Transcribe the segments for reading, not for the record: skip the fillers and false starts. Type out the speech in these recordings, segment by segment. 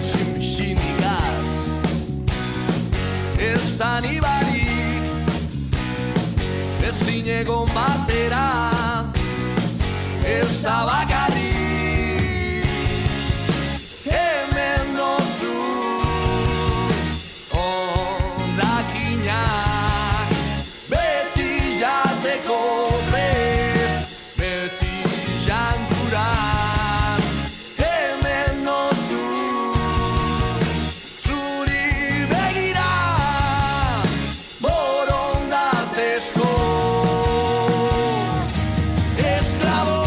ezin bizinik az. Ez da nibarik, ezin egon batera, ez da bakarrik. Hemen dozu hondakinak, beti jateko prest, beti janguran. Hemen dozu zuri begira, borondatezko esklabo.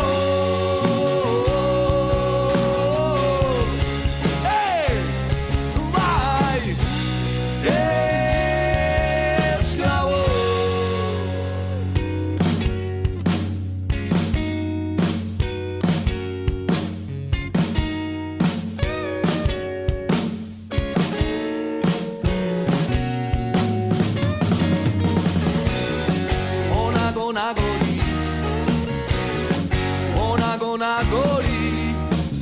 Hey, bai, esklabo. Onagori,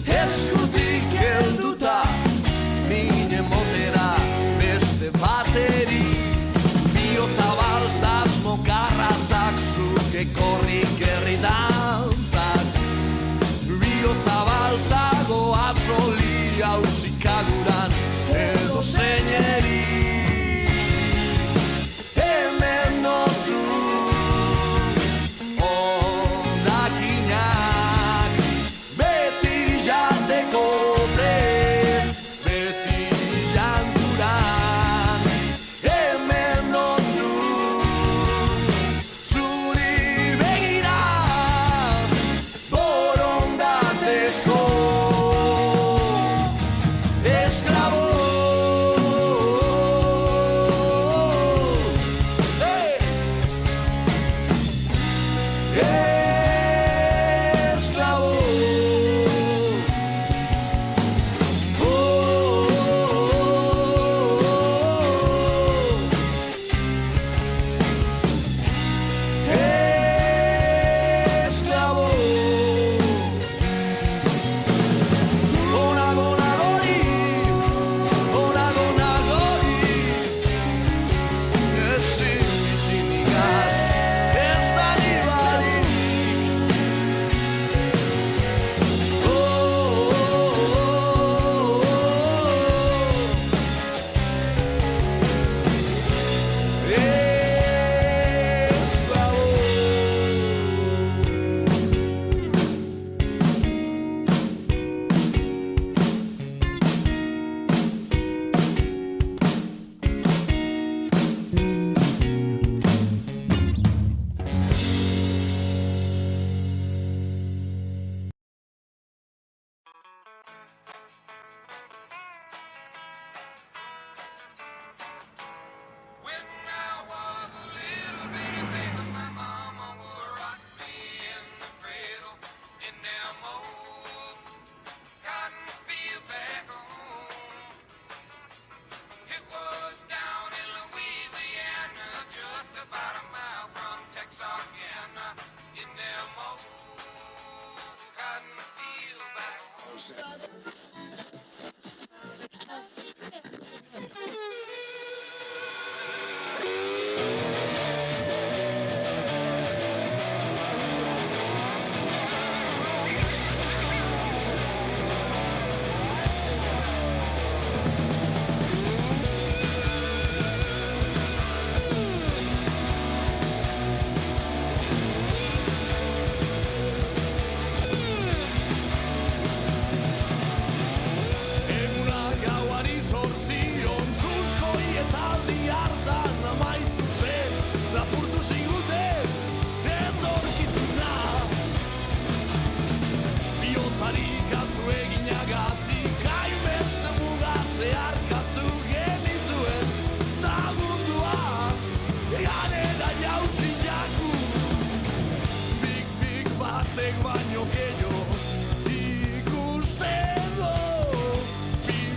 eskutik helduta, mine motera beste bateri. Biotza baltzaz mokarrazak, zuke korrik herridantzak. Biotza baltzago azoli hausikaguran edo zeineri. Hemen dozu hondakinak, beti jateko prest, beti janguran. Hemen dozu zuri begira, borondatezko esklabo. Hey! Esklabo. Esklabo. Onagori, ezin bizinik az, ez da nibarik. When I was a little bitty baby, my mama would rock me in the cradle in them old cotton field back home. It was down in Louisiana, just about a mile from Texarkana, in them old cotton field back home. Eguna gauari zorzion, zuzko iezaldi hartan amaitu zen, lapurtu ziguten etorkizuna. Bihotzari kasu eginagatik, hainbeste muga zeharkatu genituen, za mundua eganera jautzi jaku. Big batek baino gehiago ikusten du.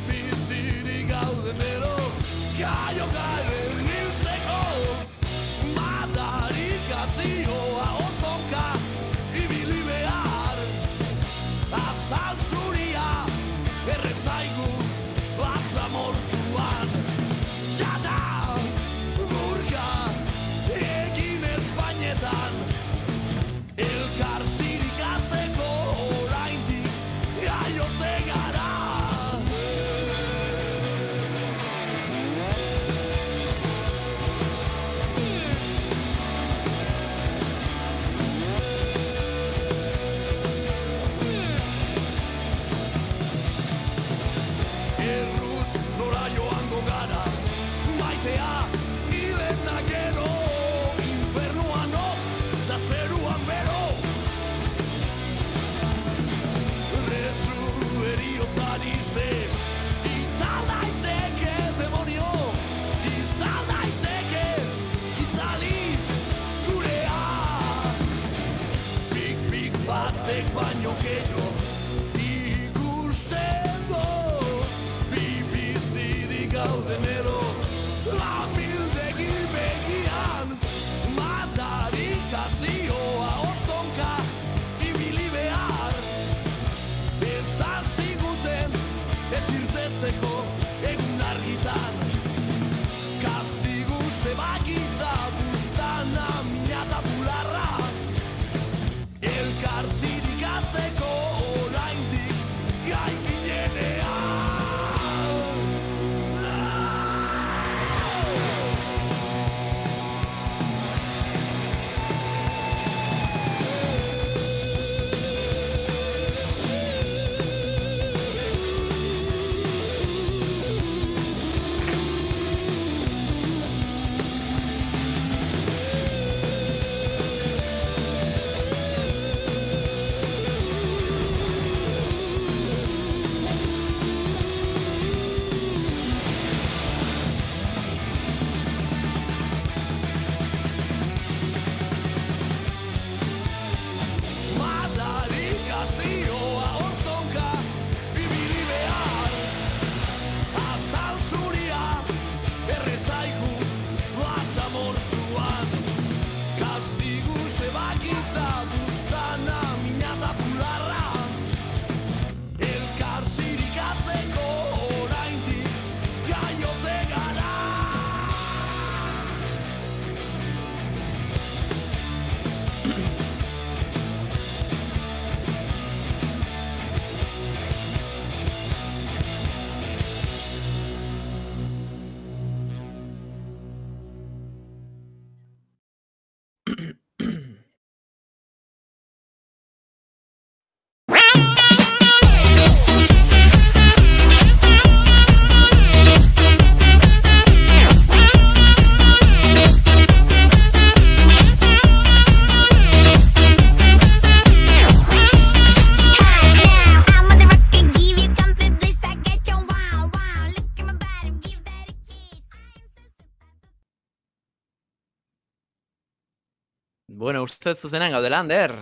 Bizirik gaudenero, gaio garen hiltzeko, madarikazioa oztonka ibili behar. Azal zuria errezaigu erruz nora joango gara, maitea hil eta gero, infernuan hotz da zeruan bero. Rezu eriotzari ze, itzal daiteke demonio, itzal daiteke, itzali gurea. Big batzek baino gehiago ikusten do, bizirik gaudenero, amildegi begian, madarikazioa ostonka ibili behar. Esan ziguten ez irtetzeko egun argitan, kastigu zebakita bustana minata bularra, elkar zirikatzeko oraindik gai ginenean. Madarikazioa ostonka ibili behar, azal zuria errezaiku basamortuan, kastigu zebakitza bustana minata bularra, elkar zirikatzeko oraindik jaiote gara. I'm on the rock and give you complete bliss. I get you wow, wow. Look at my body, give that a kiss. Bueno, uste dut zuzenean gaudela, Ander.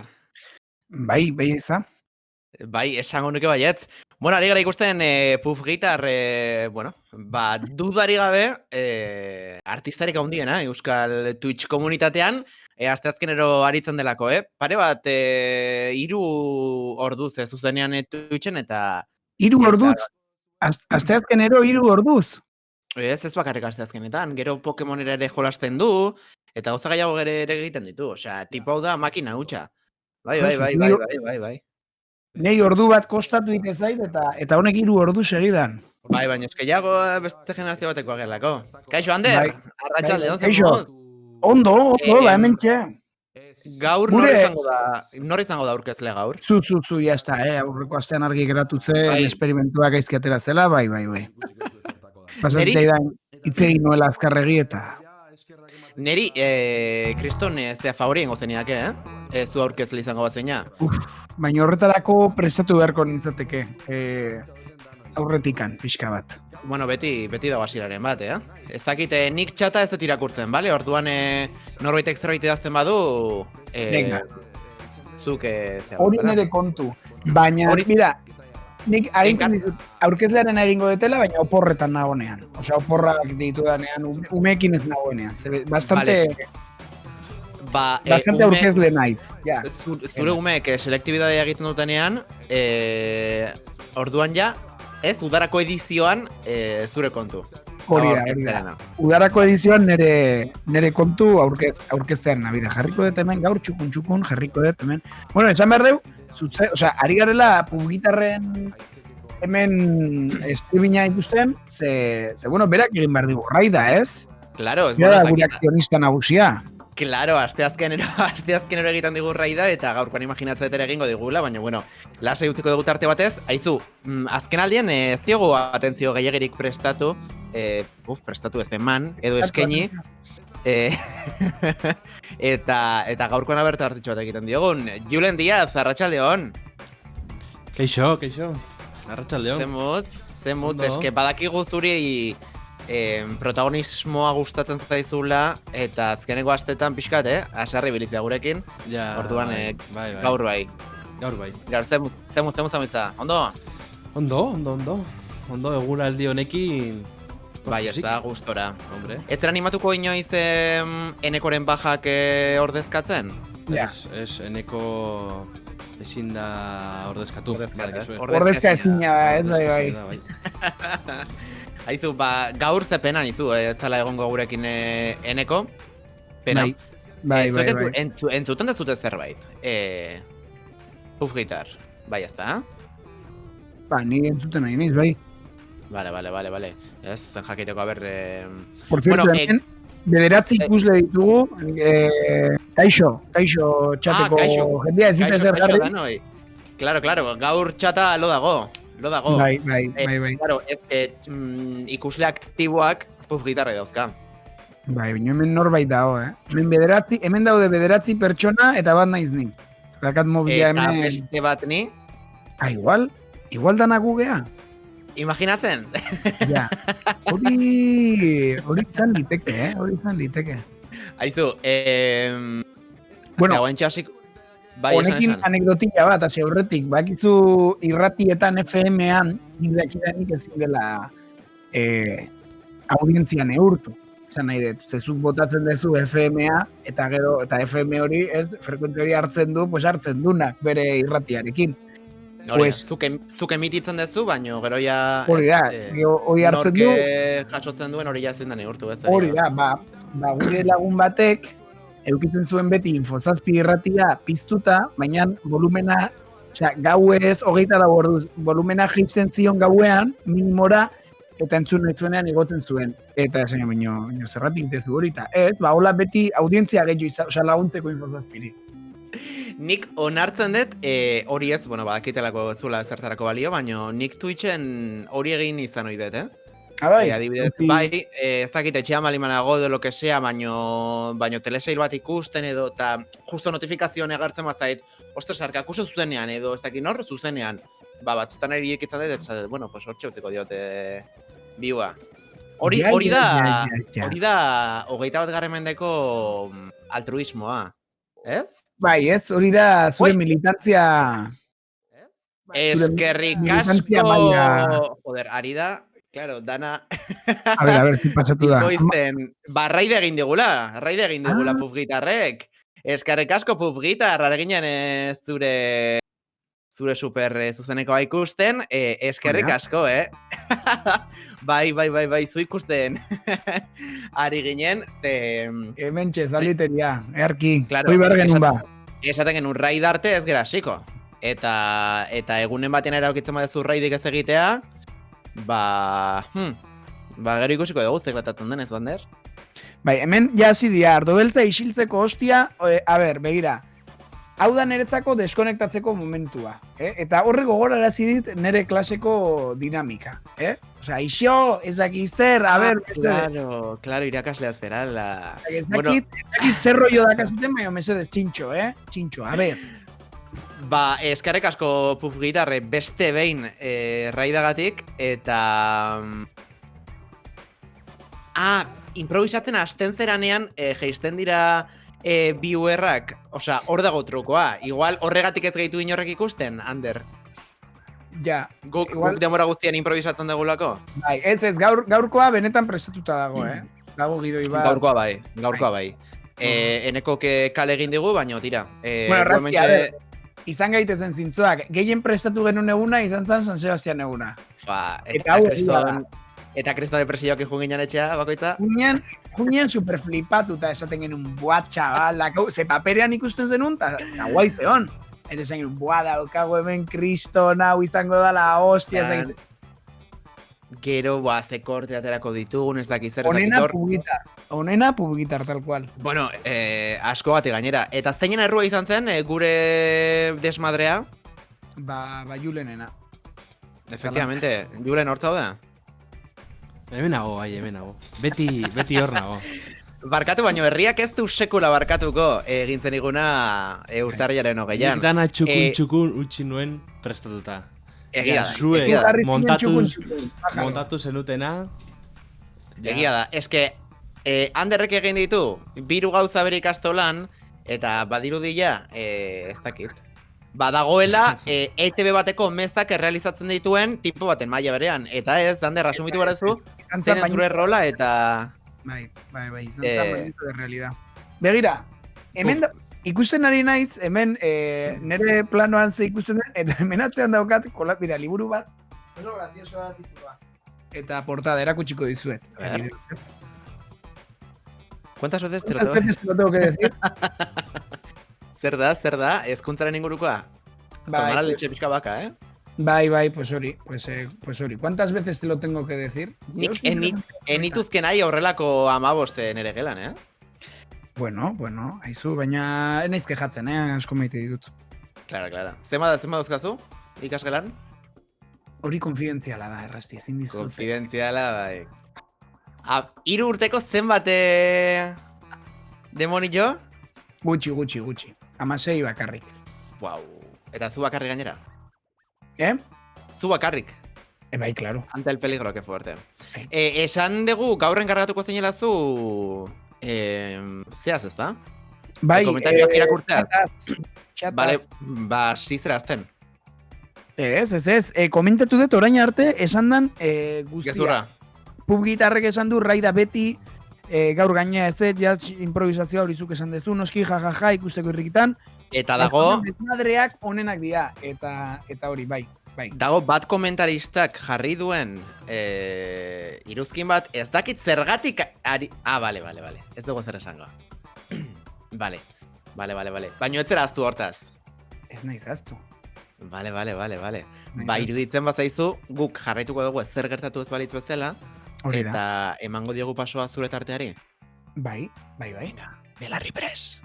Bai, eza. Bai, esango nuke baietz. Bueno, ari gara ikusten Puff Gitar, bueno, ba, dudari gabe, artistarik handiena, Euskal Twitch komunitatean, asteazkenero aritzen delako, Pare bat, 3 orduz zuzenean Twitchen eta... 3 orduz? Asteazkenero 3 orduz? Ez bakarrik asteazkenetan, gero Pokemonera ere jolasten du, eta gauza gehiago ere egiten ditu, osea, tipo hau da makina hutsa. Bai. Nei ordu bat kostatu ite zait eta honek 3 ordu segidan. Bai, baina eskeiago beste generazio bateko agerlako. Kaixo, Ander, Bai. arratsalde, Kaixo. Ondo, ba, hemen txe. Gaur Gure- nor izango da aurkezle gaur? Zu, ya está, aurreko astean argi geratu zen, Bai. esperimentuak gaizki atera zela, bai. Neri- Pasatzaidan hitz egin nuela azkarregi eta... Neri, kriston zea favori ingo zeniake, Ez du aurkezle izango bazeina. Baina horretarako prestatu beharko nintzateke, aurretikan, pixka bat. Bueno, beti dago hasieraren bat, Ez dakit, nik txata ez dut irakurtzen, bale? Orduan norbaitek zerbait idazten badu, Venga. zuk zea. Hori nire kontu. Baina, Hori- mira, nik agintzen Enkan- ditut aurkezlearen egingo detela, baina oporretan nagonean. Osea, oporrak ditudanean, umeekin ez nagoenean. Bastante, Ba, bastante aurkezle naiz. Ja. Zure umeek selektibidadea egiten dutenean, orduan ja, ez, udarako edizioan zure kontu. Hori da, Aurkeztearena. Udarako edizioan nire kontu aurkeztean nabida. Jarriko dut hemen, gaur txukun, jarriko dut hemen. Bueno, esan behar deu, ari garela Pugitarren hemen streaminga ikusten, ze bueno, berak egin behar dugu, raida, ez? Claro, ez Bera bueno, da gure zakita. akzionista nagusia. Claro, asteazkenero egiten digu raida eta gaurkoan imaginatzen dut ere egingo digula, baina bueno, lasai utziko dugu tarte batez. Aizu, azken aldien ez diogu atentzio gehiagirik prestatu, prestatu ez eman, edo eskaini, eta gaurkoan aberta hartitxo bat egiten diogun. Julen Díaz, arratsaldeon. Keixo. Arratsaldeon. Zemuz, Ondo. eske badakigu zuri protagonismoa gustatzen zaizula, eta azkeneko astetan pixkat, asarri bilizia gurekin. Ja, Orduan, bai. gaur bai. Gaur bai. Gaur, zemuz zamitza, ondo? Ondo, eguraldi honekin. Bai, ez da, gustora. Hombre. Ez zera animatuko inoiz enekoren bajak ordezkatzen? Ja. Ez, eneko ezin da ordezkatu. Ordezkatu. Ordezka ezina da, ez bai. Bai. Aizu, gaur ze pena nizu, ez dela egongo gurekin eneko. Pena. Bai. Entzuten dezute zerbait. Puff gitar. Bai, ez da? Ba, ni entzuten nahi niz, bai. Vale. Ez, zen jakiteko, Por cierto, Bueno, hemen, bederatzi ikusle ditugu, kaixo txateko jendea ez dute zer jarri. danoi. Claro, gaur txata lo dago. Bai. Claro, ikusle aktiboak puff gitarra dauzka. Bai, bino hemen norbait dago, Hemen daude bederatzi pertsona eta bat naiz ni. Zakat mobila Eta hemen... beste bat ni, Igual dana gugea. imaginatzen? Ja. Hori izan liteke, Aizu, Bueno, hauen txasik... Bai, honekin esan. anekdotia bat, hasi aurretik, bakizu irratietan FM-an, nik dakidanik ezin dela audientzia neurtu. Esan nahi dut, zezuk botatzen dezu FM-a, eta gero, eta FM hori, ez, frekuente hori hartzen du, pues hartzen dunak bere irratiarekin. Hori, Pues- zuk emititzen dezu, baino gero ja... Hori da, hori hartzen du, Norke jasotzen duen hori ja ezin da neurtu, ez? hori da, ba gure lagun batek, eukitzen zuen beti Infozazpi irratia piztuta, baina volumena, osea, gauez, 24 orduz, volumena jaisten zion gauean, minimora, eta entzun zuenean igotzen zuen. Eta esan baino zerratik dezu hori, eta ez, hola beti audientzia gehiago izan, osea, laguntzeko Infozazpiri. Nik onartzen dut, hori ez, badakitelako ez zuela zertarako balio, baina nik Twitchen hori egin izan ohi dut, Bai, adibidez, bai, ez dakit etxean balimanago edo lo que sea, baino telesail bat ikusten edo, eta justo notifikazioan egartzen bazait, ostres, arkakuso zuzenean edo, ez dakit nor zuzenean, batzutan eri ekitzen dut, eta, bueno, pues hortxe utziko diote biua. Hori da, 21. Mendeko altruismoa, ez? Bai, ez, hori da zure Oi. militantzia... Eskerrik militantzia asko, maila. joder, ari da, claro, dana... A ver, si pasatu da. Ikoizten, raide egin digula Puff Gitarrek. Eskerrik asko Puff Gitar, arginen zure super zuzenekoa ikusten, eskerrik Hola. asko, Bai, zu ikusten ari ginen, ze... Hemen txezaliteria, earki, Claro, hoi behar genuen ba. Esaten genuen raid arte ez gera hasiko. Eta egunen batean eraukitzen badezu raidik ez egitea, gero ikusiko dugu zekratatzen denez, Bander. Bai, hemen jasi dia, ardo beltza isiltzeko hostia, a ber, begira, hau da niretzako deskonektatzeko momentua, eta horre gogorarazi dit nire klaseko dinamika, Osea, ixo, ez daki zer, a ber, Claro, irakaslea zerala. ez dakit zer rollo dakazuten, baina mesedez txintxo, txintxo, a ber. Eskerrik asko Puff Gitarre beste behin raidagatik, eta... improvisatzen hasten zeranean jeisten dira viewerrak, osea, hor dago trukoa. Igual horregatik ez gehitu inorrek ikusten, Ander. Ja, Guk igual- demora guztian improvisatzen degulako? bai, ez, gaurkoa benetan prestatuta dago, Dago gidoi bat. Gaurkoa bai. Eneko kale egin digu, baina tira. Bueno, Raski, a ver, izan gaitezen zintzoak, gehien prestatu genuen eguna, izan zen San Sebastian eguna. Eta hau egia da. Eta Kristo depresioak ikun ginen etxea, bakoitza? Junean super flipatuta esaten genuen, buah, txabal, ze paperean ikusten zenun, eta guaiz hon. Eta esan genuen, buah, daukago hemen kriston hau izango dala, hostia, Gero, ze korte aterako ditugun, ez dakit zer, ez dakit Onena hor. pubugitar. Onena pubugitar, tal cual. Bueno, asko bate gainera. Eta zeinen errua izan zen, gure desmadrea? Ba Julenena. Efectivamente, Julen hortza da. Hemen nago, hemen nago. Beti hor nago. Barkatu, baino herriak ez du sekula barkatuko egintzen iguna urtarriaren hogeian. Nik dana txukun utzi nuen prestatuta. Egia da. Zue egia da. Jarri zinen txukun, pájaro. montatu zenutena. Egia da, eske, Anderrek egin ditu, 3 gauza bere ikastolan, eta badirudia, ez dakit. Badagoela, ETB bateko mezak errealizatzen dituen tipo baten maila berean. Eta ez, Ander, asumitu barazu, Izan zen zeinen zure rola eta... Bai, izan zen bainito de realidad. Begira, hemen ikusten ari naiz, hemen nere planoan ze ikusten den, eta hemen atzean daukat, mira, liburu bat, oso graziosoa da titulua. Eta portada erakutsiko dizuet. A ver. Ez. ¿Cuántas veces te lo ¿Cuántas tengo? veces te lo tengo que decir? Zer da, hezkuntzaren ingurukoa? Tomara leche pixka baka, Bai, pues hori. ¿Cuántas veces te lo tengo que decir? Nik enituzken nahi horrelako 15 nere gelan, Bueno, haizu, baina naiz kejatzen, asko maite ditut. Claro. Zenba dauzkazu, ikasgelan? Hori konfidentziala da, errasti, ezin dizut. Konfidentziala, bai. 3 urteko zenbat demonillo? Gutxi. 16 bakarrik. Wow. Eta zu bakarrik gainera? Zu bakarrik. Bai, claro. Ante el peligro, que fuerte. Esan dugu, gaur enkargatuko zeinela zu... zeaz, ez da? Bai, Komentarioak irakurtzea. Txataz. Bale, sizera azten. Ez. Komentatu dut orain arte, esan dan guztia. Gezurra. Pub gitarrek esan du, raida beti, gaur gaina ez ez, jazz improvisazioa hori zuk esan dezu, noski jajaja ikusteko irrikitan. Eta dago... Madreak onenak dira, eta hori, bai. Dago bat komentaristak jarri duen iruzkin bat, ez dakit zergatik ari... Bale. Ez dugu zer esango. Bale. Baina ez zera aztu hortaz. Ez naiz aztu. Bale. Ba, iruditzen bazaizu, guk jarraituko dugu zer gertatu ez balitz bezala, Hori da. eta emango diogu pasoa zure tarteari. Bai. Belarri pres.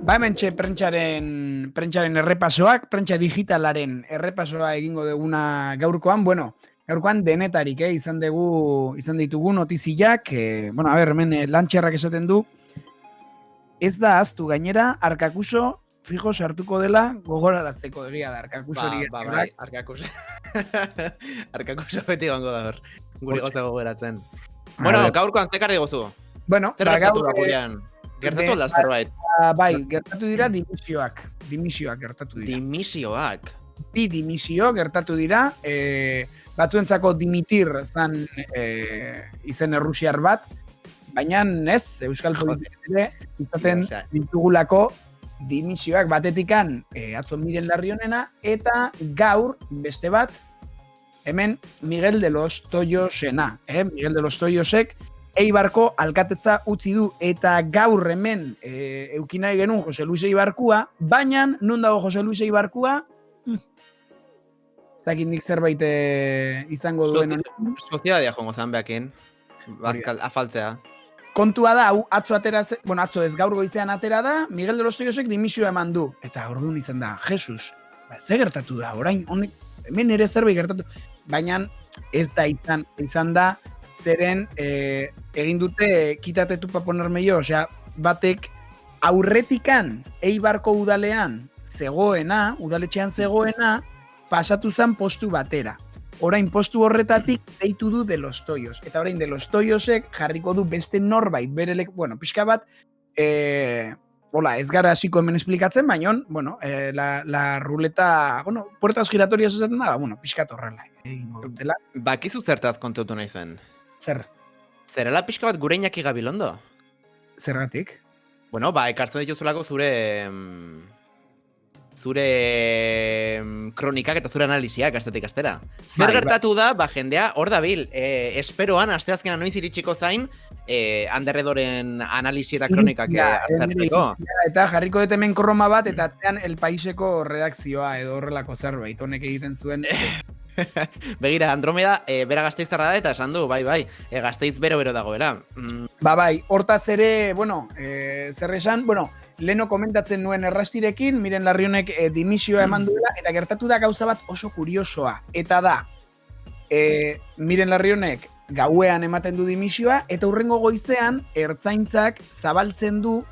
Ba hementxe prentsaren errepasoak, prentsa digitalaren errepasoa egingo duguna gaurkoan, gaurkoan denetarik, izan ditugu notiziak, hemen lantxerrak esaten du, ez da aztu gainera, Arkakuso fijo sartuko dela gogorarazteko egia da, Arkakuso hori. Bai, Arkakuso. Arkakuso beti gongo da hor, guri goza gogoratzen. Bueno, gaurkoan zekarri gozu. Zer gertatu da gurean? Gertatu alda zerbait? Bai, gertatu dira dimisioak gertatu dira. Dimisioak? Bi dimisio gertatu dira, batzuentzako dimitir zan izen errusiar bat, baina ez, Euskal Politik ere, izaten ditugulako dimisioak batetikan atzo Miren Larrionena, eta gaur beste bat, hemen Miguel de los Toyosena. Miguel de los Toyosek Eibarko alkatetza utzi du, eta gaur hemen eukinai genuen Jose Luis Eibarkua, baina non dago Jose Luis Eibarkua? Zakin nik zerbait izango duen. Soziadia jongo zan behakin, afaltzea. Kontua da, hau atzo atera atzo ez gaur goizean atera da, Miguel de los Toyosek dimisioa eman du. Eta orduan izan da, Jesus, ze gertatu da, orain, hemen ere zerbait gertatu. Baina ez da izan da, zeren egin dute kitate tu pa ponerme yo, osea, batek aurretikan Eibarko udalean zegoena, udaletxean zegoena, pasatu zen postu batera. Orain postu horretatik deitu du de los Toyos. Eta orain de los Toyosek jarriko du beste norbait berelek, pixka bat, ez gara hasiko hemen esplikatzen, baina, la ruleta, puertas giratorias esaten da, pixka torrela egingo dutela. Bakizu zertaz kontutu nahi zen? Zer? Zerela pixka bat gure Iñaki Gabilondo? Zergatik? Ekartzen dituzulako zure zure kronikak eta zure analisiak astetik astera. Zer Bai, gertatu da, jendea hor dabil, esperoan asteazkena noiz iritsiko zain, Anderredoren analisi eta kronikak aztertzeko. Eta jarriko dut hemen kroma bat, eta atzean El Paiseko redakzioa edo horrelako zerbait, honek egiten zuen. Begira, Andromeda bera Gasteiztarra da eta esan du, bai, Gasteiz bero dagoela. Bai, hortaz ere, bueno, zer esan, bueno, leno komentatzen nuen Errastirekin, Miren Larrionek dimisioa eman duela, eta gertatu da gauza bat oso kuriosoa. Eta da, Miren Larrionek gauean ematen du dimisioa, eta hurrengo goizean, ertzaintzak zabaltzen du,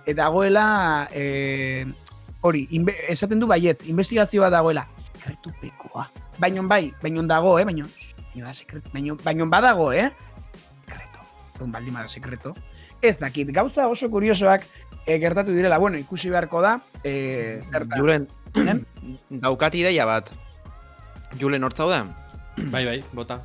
eta dagoela, hori, esaten du baietz, investigazioa dagoela, sekretupekoa. Bainon dago, bainon badago, sekreto. Baldin bada sekreto. Ez dakit, gauza oso kuriosoak gertatu direla, bueno, ikusi beharko da, zerta. Julen, daukat ideia bat. Julen hortzau da? Bai, bota.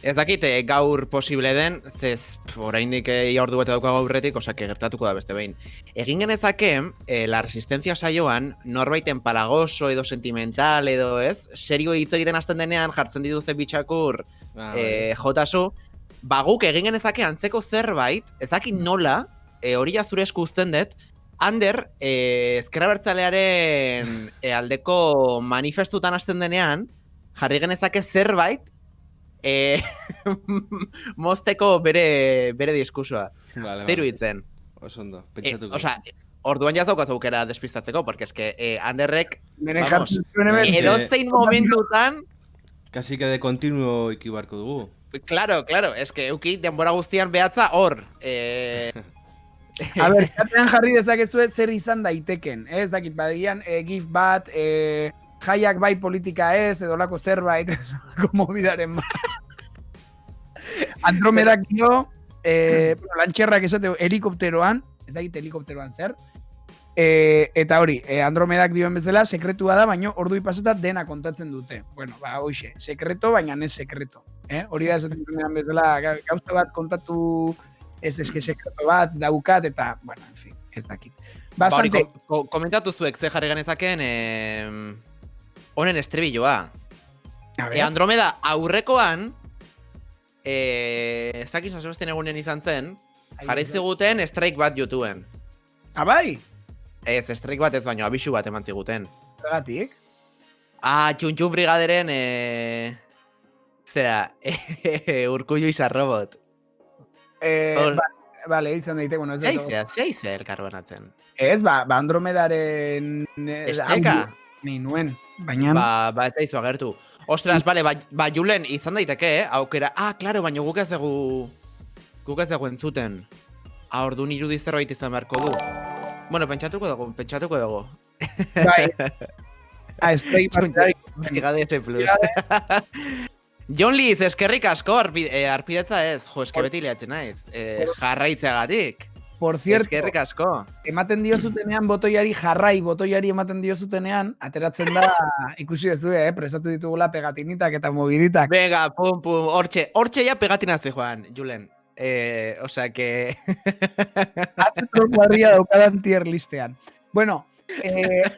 Ez dakit gaur posible den, zez oraindik ordu bete daukago aurretik, osak gertatuko da beste behin. Egin genezake, La Resistencia saioan, norbaiten palagoso edo sentimental edo ez, serio hitz egiten hasten denean jartzen dituze bitxakur jotasu, guk egin genezake antzeko zerbait, ez dakit nola, hori zure esku uzten dut, Ander, ezkerra bertzalearen aldeko manifestutan hasten denean, jarri genezake zerbait, mozteko bere diskursoa. Zeiru hitzen. Oso ondo, pentsatuko. Osea, orduan jazauka zaukera despistatzeko, porque eske Anderrek, Jartzen zuen hemen, edozein momentutan, Kasi que de continuo ikibarko dugu. claro, eske euki denbora guztian behatza hor. A ber, jatean jarri dezakezue zer izan daiteken, ez dakit, badian gif bat, jaiak bai politika ez, edo lako zerbait, ezolako mobidaren bat. Andromedak dio, lantxerrak esate helikopteroan, ez dakit helikopteroan zer, eta hori, Andromedak dioen bezala, sekretua da, baina ordui pasata dena kontatzen dute. Bueno, hoxe, sekreto, baina ez sekreto. Hori da esaten duenean bezala, gauza bat kontatu, ez eske sekreto bat, daukat, eta, bueno, en fin, ez dakit. Bastante... Komentatu zuek ze jarri ganezaken, honen estribilloa. Andromeda aurrekoan, ez dakit Sebastian egunen izan zen, jarri ziguten strike bat YouTubeen. Bai? Ez, strike bat ez baino, abisu bat eman ziguten. Zagatik? Txuntxun brigaderen, zera, Urkullu izarrobot. Bale, izan daite, bueno, ez da. Zeize elkarbonatzen. Ez, Andromedaren... Esteka? Ni nuen, baina... Ez da izu agertu. Ostras, bale, Julen, izan daiteke, aukera, claro, baina guk ez dugu entzuten. Orduan irudi zerbait izan beharko du. Bueno, pentsatuko dugu. Bai. Strike bat. Brigade S+. Jon Liz, eskerrik asko, arpidetza ez. Jo, eske beti lehatzen naiz. Jarraitzeagatik. Por cierto, eskerrik asko. Ematen diozutenean botoiari ematen diozutenean, ateratzen da, ikusi dezue, prestatu ditugula pegatinitak eta mobiditak. Venga, pum, hortxe ja pegatinazte, Juan, Julen. Osea, que... Azteko kuadria daukadan tier listean. Bueno,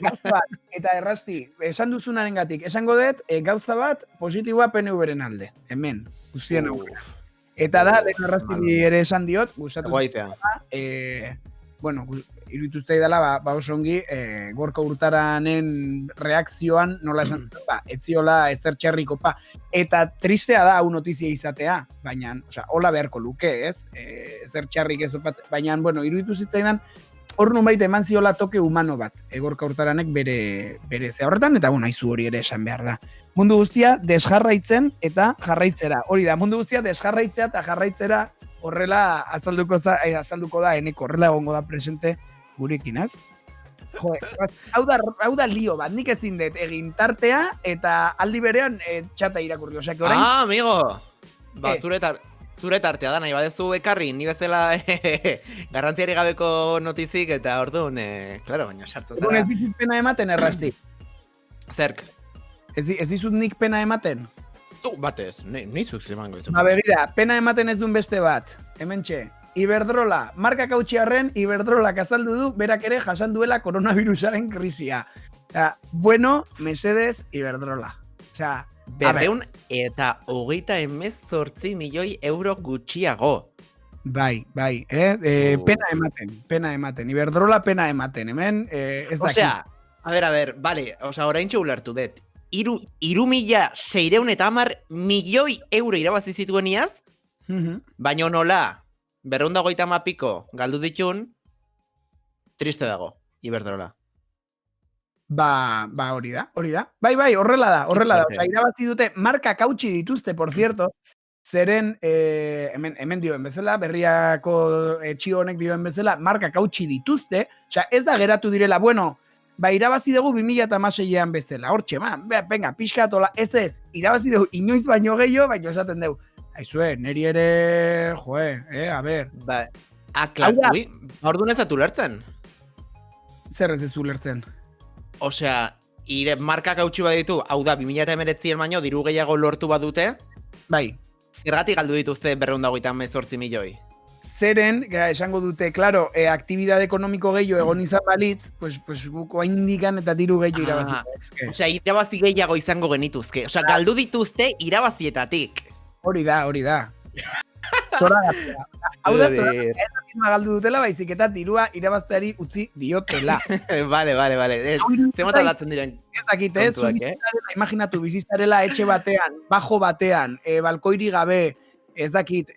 gauza bat, eta Errasti, esan duzunaren gatik, esango dut, gauza bat positiboa PNV-ren alde, hemen, guztien aurrera. Eta da, lehen Errasti ere esan diot, gustatu bueno, irudituzte idala, oso ongi, Gorka Hurtaranen reakzioan, nola esan dut, etziola ezer txerriko, eta tristea da hau notizia izatea, baina, hola beharko luke, ez? Ezer txarrik ez, baina, bueno, iruditu zitzaidan, hor nunbait eman ziola toke humano bat, Gorka Hurtaranek bere ze horretan, eta bueno, aizu hori ere esan behar da. Mundu guztia desjarraitzen eta jarraitzera. Hori da, mundu guztia desjarraitzea eta jarraitzera horrela azalduko da eneko, horrela egongo da presente gurekin, ez? Jo, hau da lio bat, nik ezin dut egin tartea eta aldi berean txata irakurri, osea, orain... Amigo! Zure tartea da, nahi badezu ekarri, ni bezala garrantziari gabeko notizik, eta orduan, claro, baina sartu zara. Ez dizut pena ematen, Errasti? Zerk? Ez dizut nik pena ematen? Batez, nizuk zemango izu. Begira, pena ematen ez duen beste bat, hementxe. Iberdrola, markak hautsi arren, Iberdrolak azaldu du, berak ere jasan duela koronavirusaren krisia. Bueno, mesedez, Iberdrola. Osea, Berreun eta hogeita 18 milioi euro gutxiago. bai, pena ematen. Iberdrola pena ematen, hemen, ez dakit. Osea, a ver, vale, orain ulertu dut. 3.610 milioi irabazi zituen iaz, baina nola, 250 piko galdu ditun, triste dago, Iberdrola. Ba, hori da. Bai, horrela da. fuerte. Osea, irabazi dute, markak hautsi dituzte, por cierto, zeren, hemen dioen bezala, berriako etxio honek dioen bezala, markak hautsi dituzte, osea, ez da geratu direla, bueno, ba, irabazi dugu 2016an bezala, hortxe, venga, pixkatola, ez, irabazi dugu inoiz baino gehiago, baino esaten dugu. Aizue, neri ere, a ber. Ba, klar, Hau da. orduan ez dut ulertzen. Zer ez ulertzen? Osea, markak hautsi baditu, hau da, 2019 baino, diru gehiago lortu badute, Bai, zergatik galdu dituzte 218 milioi. zeren, esango dute, claro, aktibidade ekonomiko gehiago egon izan balitz, pues guk oaindikan eta diru gehiago irabazi. Osea, irabazi gehiago izango genituzke. Osea, galdu dituzte irabazietatik. Hori da. Zora gatzea. Hau da, ez da galdu dutela, baizik eta dirua irabazteari utzi diotela. Vale. Zemot aldatzen diren Ez dakit, ez? kontuak, Imaginatu, bizizarela etxe batean, bajo batean, balkoiri gabe, ez dakit,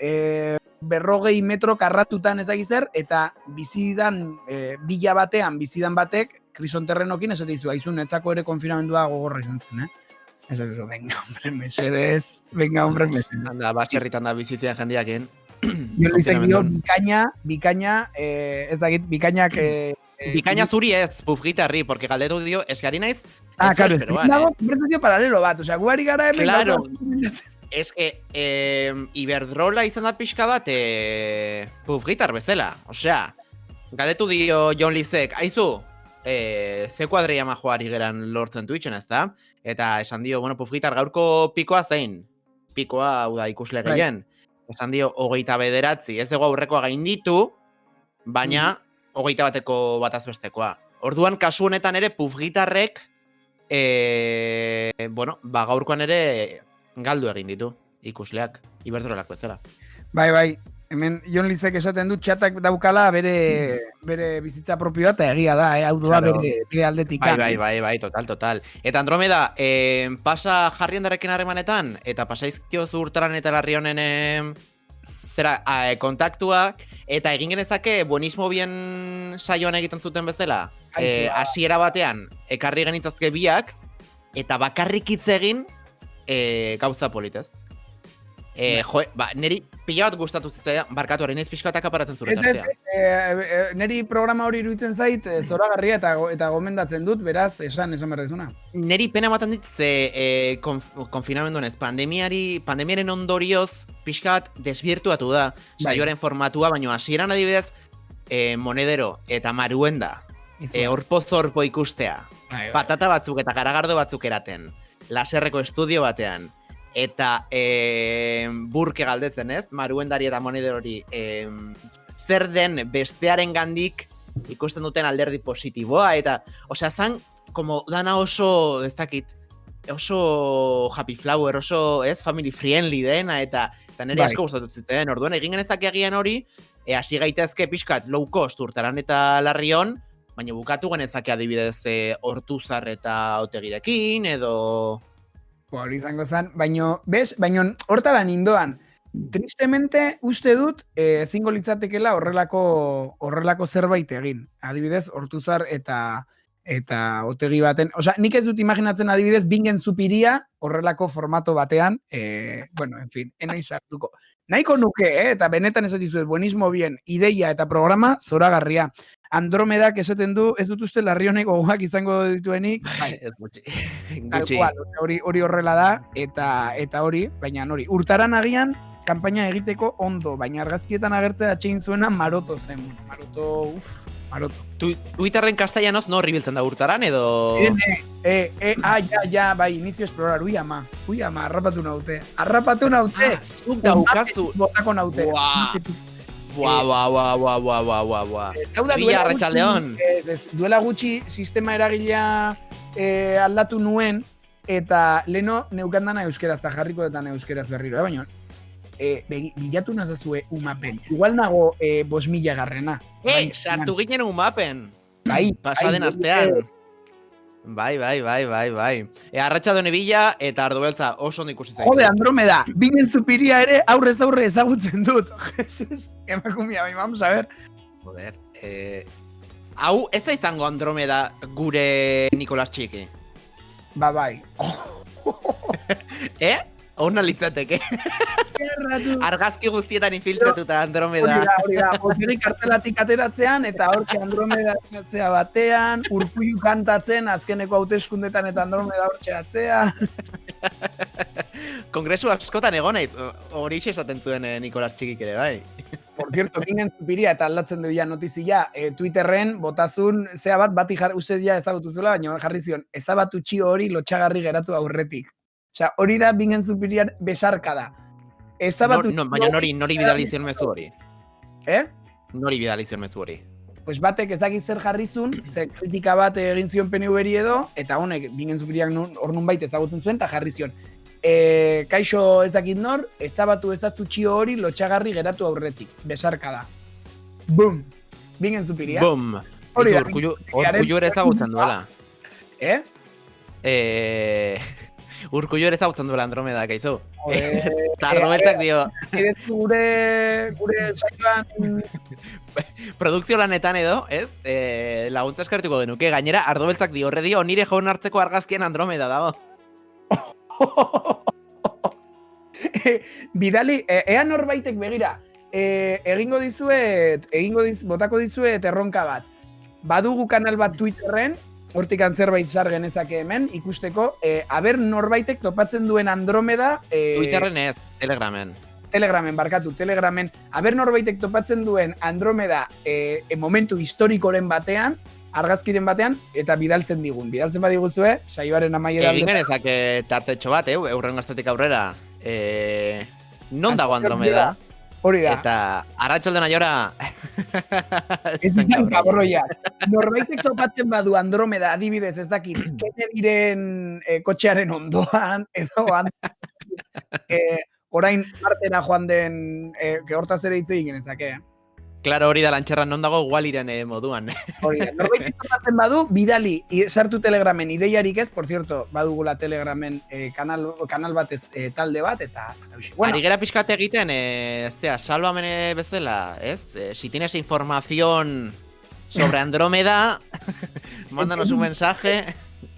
40 metro karratutan ez dakit zer, eta bizidan, bila batean, bizidan batek, krisonterrenokin esate dizu, aizu, netzako ere konfinamendua gogorra izan zen, Ez eso, venga, hombre, mesedez. Handa, baserritan da bizizian jendiakin. Jolizek dio, bikaina, ez dakit, bikainak... Bikaina zuri ez, pufgitarri, porque galdetu dio, eskari naiz, claro, esperoan, dago konbertsazio paralelo bat, osea, guari gara hemen... Claro. Es que Iberdrola izan da pixka bat pufgitar bezala. Osea, galdetu dio Jon Lizek, aizu, ze kuadreia majoari geran lortzen Twitchen, ez da? Eta esan dio, bueno, pufgitar gaurko pikoa zein? Pikoa, hau da, ikusle gehien. Esan dio, 29, ez ego aurrekoa gainditu, baina 21 bataz bestekoa. Orduan, kasu honetan ere, pufgitarrek, bueno, ba, gaurkoan ere galdu egin ditu, ikusleak, Iberdrolak bezala. Bai, hemen Jon Lizek esaten du txatak daukala bere bizitza propioa eta egia da, hau doa Claro. bere aldetik. Bai, total. Eta Andromeda, pasa jarriendarekin harremanetan, eta pasaizkio zurtaran eta larri honen kontaktuak, eta egin genezake buenismo bien saioan egiten zuten bezala. Hasiera batean, ekarri genitzazke biak, eta bakarrik hitz egin gauza politez. Neri pila bat gustatu zitzaidan, barkatu hori naiz pixka bat aparatzen zure tartea. Neri programa hori iruditzen zait, zoragarria eta gomendatzen dut, beraz, esan behar dezuna. Neri pena ematen dit, ze konfinamenduan ez, pandemiaren ondorioz pixka bat desbirtuatu da, saioaren formatua, baina hasieran adibidez, monedero eta maruenda, orpo-zorpo ikustea, patata batzuk eta garagardo batzuk eraten, laserreko estudio batean, eta burke galdetzen ez, maruendari eta monederori zer den bestearen gandik ikusten duten alderdi positiboa, eta, osea, zan, como dana oso, ez dakit, oso happy flower, oso, ez, family friendly dena, eta nire asko gustatu ziten, orduan, egin genezak egian hori, hasi gaitezke pixkat low cost urtaran eta larrion, baina bukatu genezake adibidez Ortuzar eta Otegirekin, edo... Hori izango zen, baino hortara nindoan, tristemente uste dut ezingo litzatekela horrelako zerbait egin. Adibidez, Ortuzar eta Otegi baten, osea, nik ez dut imaginatzen adibidez bingen zupiria horrelako formato batean, bueno, en fin, enaiz hartuko. Nahiko nuke, eta benetan esatizuet, buenismo bien, ideia eta programa zoragarria. Andromedak esaten du, ez dut uste larri honek gogoak izango dituenik, bai, Ez gutxi. hori horrela da, eta hori, baina hori, urtaran agian, kanpaina egiteko ondo, baina argazkietan agertzea atxein zuena Maroto zen. Maroto. Twitterren castellanoz no ribiltzen da urtaran, edo... Bai, inicio explorar, ui ama, harrapatu naute. Zuk daukazu. Botako naute. Buah. Bila Arratxaldeon. Duela gutxi sistema eragilea aldatu nuen, eta leno neukandana euskeraz, eta jarriko detan euskeraz berriro, baina bilatu nazazue umapen. Igual nago 5.000 garrena. Sartu ginen umapen. Bai, Pasaden astean. Bai. Arratsalde Nebila eta Ardubeltza oso ondo ikusi zaitu. Jode, Andromeda, bingen zupiria ere aurrez aurre ezagutzen dut. Jesus, emakumia, vamos a ver. Joder, hau, ez da izango Andromeda gure Nikolas Txiki. Bai. Ona litzateke. Erratu. Argazki guztietan infiltratuta Andromeda. Hori da, Otegi kartelatik ateratzean, eta hortxe Andromeda atzea batean, Urkullu kantatzen, azkeneko hauteskundetan eta Andromeda hortxe atzean. Kongresu askotan egon naiz, hori esaten zuen Nikolas Txikik ere, bai. Por cierto, ginen zupiria eta aldatzen du ja notizia, Twitterren botazun zea bati uste ja ezagutu zuela, baina jarri zion, ezabatu txio hori lotxagarri geratu aurretik. Osea, hori da bingen zupirian besarka da. Ezabatu Baina nori bidali zion mezu hori. Nori bidali zion mezu hori. Pues batek ez dakit zer jarrizun, ze kritika bat egin zion PNV-ri edo, eta honek bingen zupiriak hor nunbait ezagutzen zuen, eta jarri zion. Kaixo ez dakit nor, ezabatu ezazutxio hori lotxagarri geratu aurretik. Besarka da. Bum! Bingen zupiria. Bum! Hori da. Urkullu ere ezagutzen duela. Urkullu ere ezagutzen duela Andromeda, kaizu. Eta Ardubeltzak dio. Gure saioan... Produkzio lanetan edo, ez? Laguntza eskartuko genuke. Gainera, Ardubeltzak dio, horre dio, nire jaun hartzeko argazkien Andromeda dago. Bidali, ea norbaitek begira, botako dizuet erronka bat. Badugu kanal bat Twitterren, hortikan zerbait sar genezake hemen, ikusteko, aber norbaitek topatzen duen Andromeda... Twitterren ez, Telegramen. Telegramen. Aber norbaitek topatzen duen Andromeda momentu historikoren batean, argazkiren batean, eta bidaltzen digun. Bidaltzen badiguzue, saioaren amaiera... Egin genezak tartetxo bat, eurren gaztetik aurrera. Non dago Andromeda? Hori da. Eta arratsalde naiora... Ez izan kaborroiak. Norbaitek topatzen badu Andromeda, adibidez, ez dakit, Kennedyren kotxearen ondoan, edo orain Martera joan den, hortaz ere hitz egin genezake, Claro, hori da lantxerran non dago Waliren moduan. Hori da, norbaitek topatzen badu, bidali, sartu Telegramen ideiarik ez, por cierto, badugula Telegramen kanal batez talde bat, eta... Bueno. Ari gera pixkat egiten, salvamene bezala, ez? Si tienes información sobre Andrómeda, mándanos un mensaje.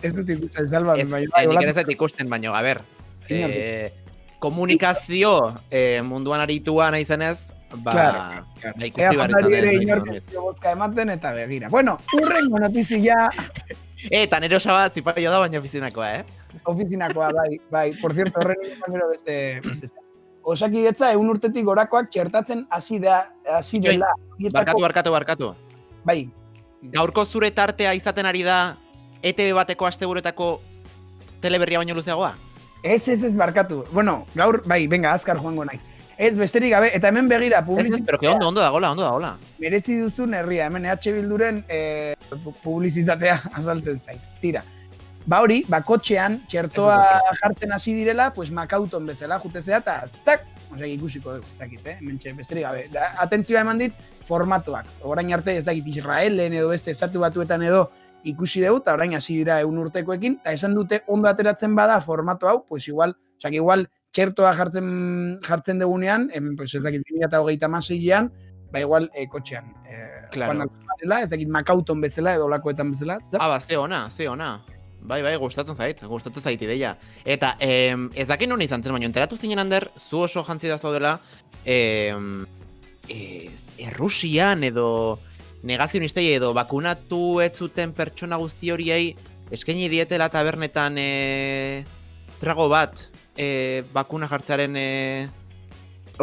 Ez dut ikusten, salvamen, baina. Nik ez dut ikusten, baina, a ber, komunikazio munduan aritua nahi zenez, Claro. Ikusi barritan. Ematen eta begira. Bueno, urrengo notizia... Eta nero osaba zipaio da baina ofizinakoa, Ofizinakoa, bai. Por cierto, horren gero beste. Osakidetza 100 urtetik gorakoak txertatzen hasi dela. Barkatu. Bai. Gaurko zure tartea izaten ari da ETV bateko asteburuetako teleberria baino luzeagoa? Ez, barkatu. Bueno, gaur, bai, venga, azkar joango naiz. Ez, besterik gabe, eta hemen begira publizitatea... Ez, pero que ondo dagoela. Merezi duzun herria, hemen EH Bilduren publizitatea azaltzen zait. Tira. Ba hori, kotxean, txertoa jartzen hasi direla, pues makauton bezala jutezea, eta zak, ikusiko dugu, zakit, hementxe, besterik gabe. Atentzioa eman dit, formatuak. Orain arte ez dakit Israelen edo beste estatu batuetan edo ikusi dugu, eta orain hasi dira 100 urtekoekin, eta esan dute ondo ateratzen bada formatu hau, pues igual txertoa jartzen degunean, pues ez dakit 2026an, igual kotxean. Claro. Ez dakit makauton bezala edo lakoetan bezala. Ze ona. Bai, gustatzen zait ideia. Eta ez dakit non izan zen, baina enteratu zinen Ander, zu oso jantzi da zaudela, Errusian edo negazionistei edo bakunatu ez zuten pertsona guzti horiei eskaini dietela tabernetan trago bat, bakuna jartzearen...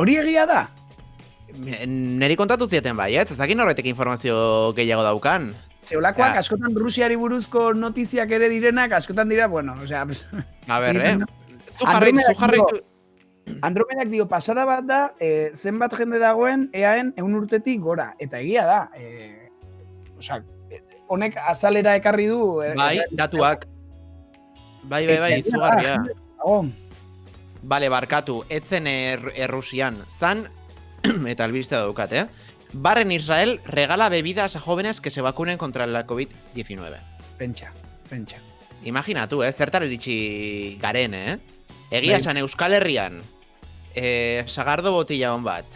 Hori egia da? Neri kontatu zieten bai, ez dakit norretek informazio gehiago daukan. Zeolakoak, askotan Rusiari buruzko notiziak ere direnak, askotan dira, bueno, osea... A ber, Zu jarraitu... Andromedak dio, pasada bat da, zenbat jende dagoen EAen 100 urtetik gora, eta egia da. Osea, honek azalera ekarri du... Bai, datuak. Bai, izugarria. Dago. Bale, barkatu, etzen Errusian, zan, eta albistea daukat, Bar en Israel regala bebidas a jóvenes que se vacunen contra la COVID-19. Pentsa. Imaginatu, zertar iritsi garen, Egia Bai. esan Euskal Herrian, sagardo botila hon bat,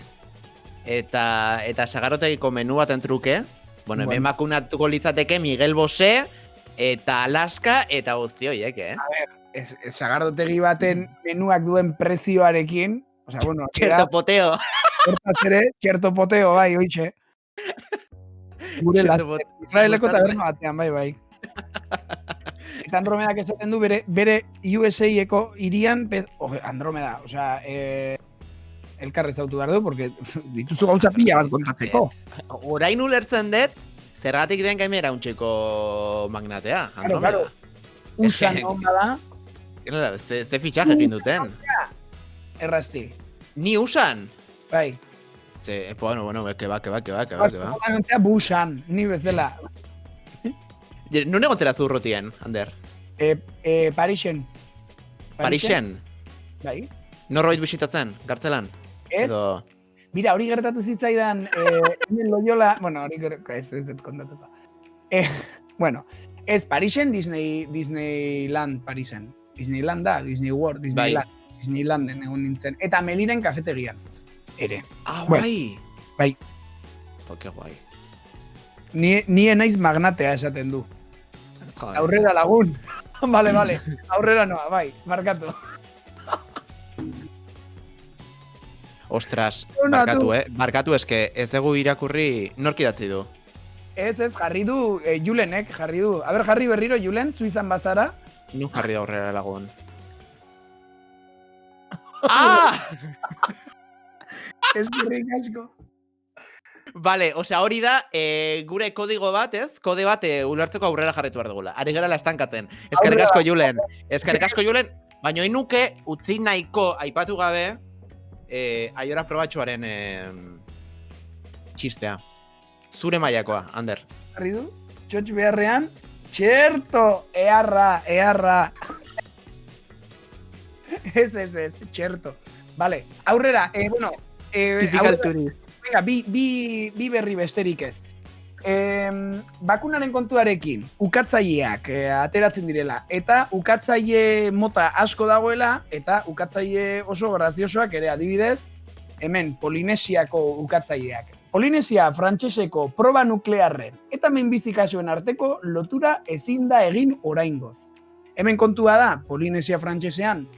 eta sagardotegiko menu baten truke, bueno, hemen bakunatuko litzateke Miguel Bosé, eta Alaska, eta guzti horiek, Sagardotegi baten menuak duen prezioarekin, osea, bueno, Txerto poteo. hortaz ere, txerto poteo, bai, oitxe. Gure Txerto laster, poteo. Israeleko taberna batean, bai. Eta Andromedak esaten du bere USA-eko irian, Andromeda, osea, elkarre zautu behar du, porque dituzu gauza pila bat kontatzeko. Orain ulertzen dut, zergatik den gaimera untxeko magnatea, Claro, Andromeda. Usan que- onda da, Claro, ze fitxaje egin duten. errazti. Ni usan. Bai. Bueno, que va. Kontatzea busan, ni bezala. Non egontera zurrotien, Ander? Parixen. Parixen. Bai. Norbait bisitatzen, gartzelan? Ez, mira, hori gertatu zitzaidan, hemen Loyola, bueno, hori ez dut kontatuta. Bueno, ez Parixen, Disneyland Parixen. Disneyland da, Disney World, Disneyland. Disneylanden egon nintzen. Eta Meliren kafetegian. Ere. Ah, Bueno, bai. bai. Oh, que guai. Ni enaiz magnatea esaten du. Joder. Aurrera lagun. Vale. Aurrera noa, bai, markatu. Ostras, Ona, barkatu, Barkatu, eske ez dugu irakurri nork idatzi du. Ez, jarri du, Julenek jarri du. A ber, jarri berriro, Julen, zu izan bazara. Nu jarri da aurrera lagun. Ah! Ez gerrik asko. Vale, osea, hori da, gure kodigo bat, ez? Kode bat ulertzeko aurrera jarretu behar dugula. Ari gara estankatzen. Eskerrik asko, Julen. Baina inuke, utzi nahiko aipatu gabe, aiora probatxoaren txistea. Zure mailakoa, Ander. Jarri du, txotx beharrean, txerto, earra. Ez, txerto. Vale, aurrera, venga, bi berri besterik ez. Bakunaren kontuarekin, ukatzaileak ateratzen direla, eta ukatzaile mota asko dagoela, eta ukatzaile oso graziosoak ere adibidez, hemen Polinesiako ukatzaileak. Polinesia frantseseko proba nuklearren eta minbizikasuen arteko lotura ezin da egin oraingoz. Hemen kontua da, Polinesia frantsesean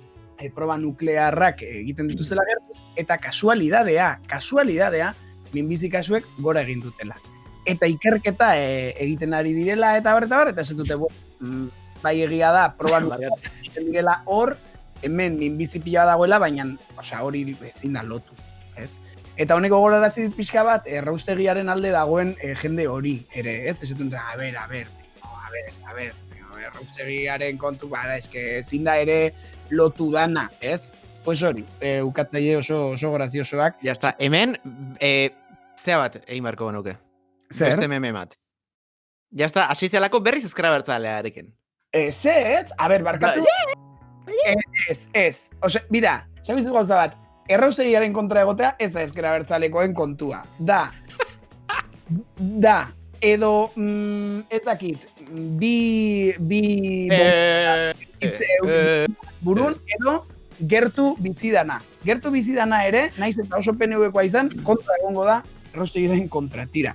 proba nuklearrak egiten dituzela gertuz, eta kasualidadea, minbizikasuek gora egin dutela. Eta ikerketa egiten ari direla, eta esan dute, bai egia da, proba nuklearrak egiten direla hor, hemen minbizi pila dagoela, baina hori ezin da lotu, ez? Eta honeko gogorarazi dit pixka bat, erraustegiaren alde dagoen jende hori ere, ez? Esaten dut, a ver, erraustegiaren kontu, eske ezin da ere lotu dana, ez? Pues hori, ukatzaile oso graziosoak. Ya está, hemen, zea bat egin barko genuke. Zer? Beste meme bat. Ya está, hasi zelako berriz ezkera bertzalearekin. Ez, a ber, barkatu. Ez. Ose, mira, sabizu gauza bat, erraustegiaren kontra egotea ez da ezkera bertzalekoen kontua. Da, edo, ez dakit, burun, edo gertu bizidana. Gertu bizidana ere, naiz eta oso PNV-koa izan, kontra egongo da erraustegiaren kontra, tira.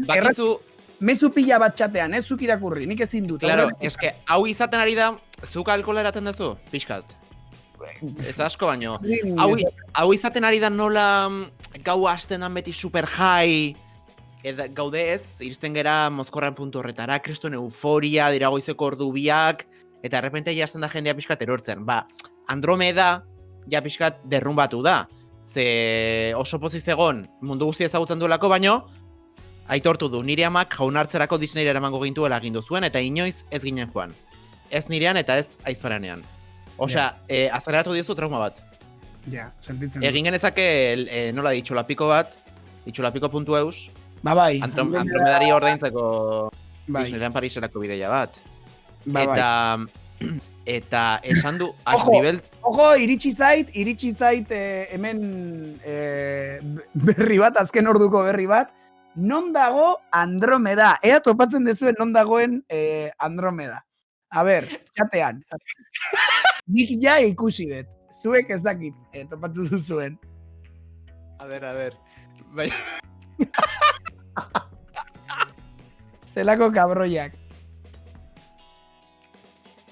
Bakizu, Mezu pila bat txatean, ez zuk irakurri, nik ezin dut. claro, eske, hau izaten ari da, zuk alkohola eraten duzu, pixkat. Ez asko baino. Hau izaten ari da nola gau hasten dan beti super high, gaude ez, iristen gera mozkorran puntu horretara, kriston euforia, dira goizeko ordu biak, eta errepente jazten da jendea pixkat erortzen. Ba, Andromeda, ja pixkat derrumbatu da. Ze oso poziz egon, mundu guztia ezagutzen duelako, baino, aitortu du, nire amak jaunartzerako Disneyra eramango gintuela agindu zuen, eta inoiz ez ginen joan. Ez nirean eta ez aizparanean. Osea, azaleratu diozu trauma bat. Ja, sentitzen Egin genezake, nola di, itxolapiko bat, itxolapiko.eus, bai. Andromedari ordaintzeko Bai. Disneyland Pariserako bideia bat. Bai. Eta eta esan du Ojo, Axuribel ojo, iritsi zait hemen berri bat, azken orduko berri bat, non dago Andromeda? Ea topatzen dezuen non dagoen Andromeda. A ber, txatean. Nik ja ikusi dut. Zuek ez dakit, topatu duzuen. A ver. Bai. Zelako kabroiak.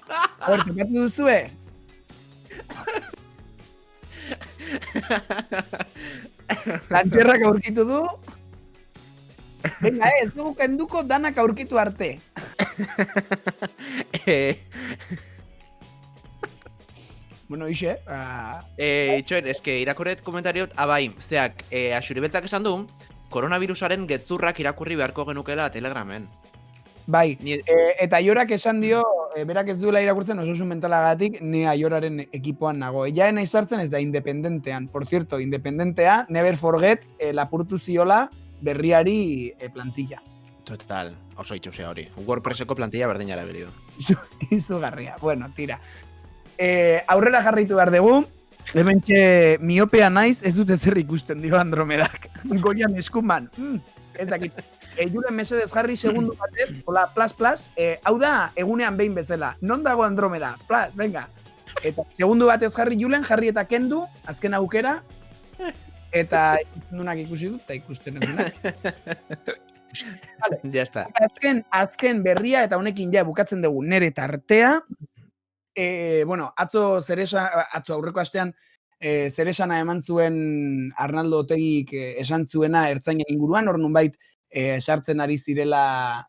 A ber, topatu duzue? Lantxerrak aurkitu du. Venga, ez dugu kenduko danak aurkitu arte. Bueno, ixe, Itxoen, eske irakurret komentariot, bai, zeak, Axuribeltzak esan du, koronavirusaren gezurrak irakurri beharko genukela Telegramen. bai, Ni, eta Aiorak esan dio, berak ez duela irakurtzen osasun mentalagatik, ni Aioraren ekipoan nago. Ja nahi sartzen ez da independentean. Por cierto, independentea, never forget, lapurtu ziola berriari plantilla. total, oso itxusea hori. WordPresseko plantilla berdina erabili du. Izugarria. Bueno, tira. Aurrera jarraitu behar dugu. Hementxe miopea naiz, ez dute zer ikusten dio Andromedak. Goian eskuman. Ez dakit. Julen mesedez jarri segundu batez, hola, plus, hau da, egunean behin bezala. Non dago Andromeda? Plus, venga. Eta segundu batez jarri Julen, jarri eta kendu, azken aukera, eta ikusten ikusi dut, eta ikusten ez dunak. Vale. Ya está. Azken berria, eta honekin ja bukatzen dugu nere tartea. Bueno, atzo aurreko astean, zeresana eman zuen Arnaldo Otegik esan zuena ertzainen inguruan, hor nunbait sartzen ari zirela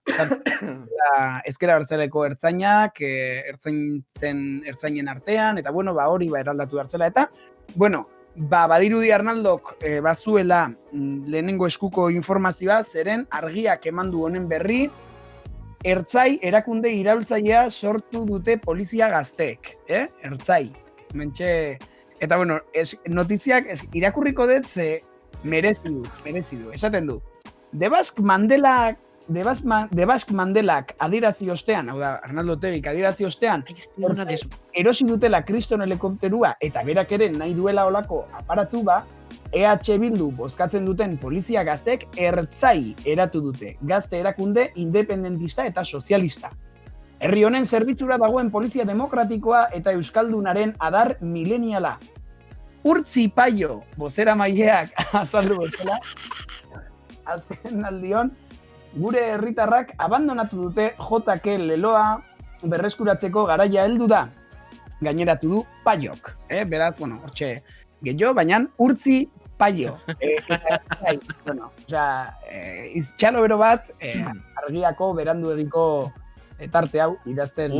ezkera bertzeleko ertzainak, ertzainen artean, eta bueno, hori eraldatu bertzela, eta, bueno, badirudi Arnaldok bazuela lehenengo eskuko informazioa, zeren argiak emandu honen berri, ertzai erakunde iraultzailea sortu dute polizia gazteek, ertzai, mentxe, eta bueno, notiziak irakurriko dut ze merezi du, esaten du. De Basque Mandelak adirazi ostean, hau da, Arnaldo Otegik adirazi ostean, erosi dutela kriston helikopterua eta berak ere nahi duela olako aparatu ba, EH Bildu bozkatzen duten polizia gaztek ertzai eratu dute, gazte erakunde independentista eta sozialista. Herri honen zerbitzura dagoen polizia demokratikoa eta euskaldunaren adar mileniala. Urtzi Paio, bozera maileak azaldu bezala, azken aldion, gure herritarrak abandonatu dute JK leloa berreskuratzeko garaia heldu da. Gaineratu du Paiok. Beraz, bueno, hortxe gehiago, baina Urtzi Paio. Bueno, iztxalo bero bat, argiako berandu egiko tarte hau idazten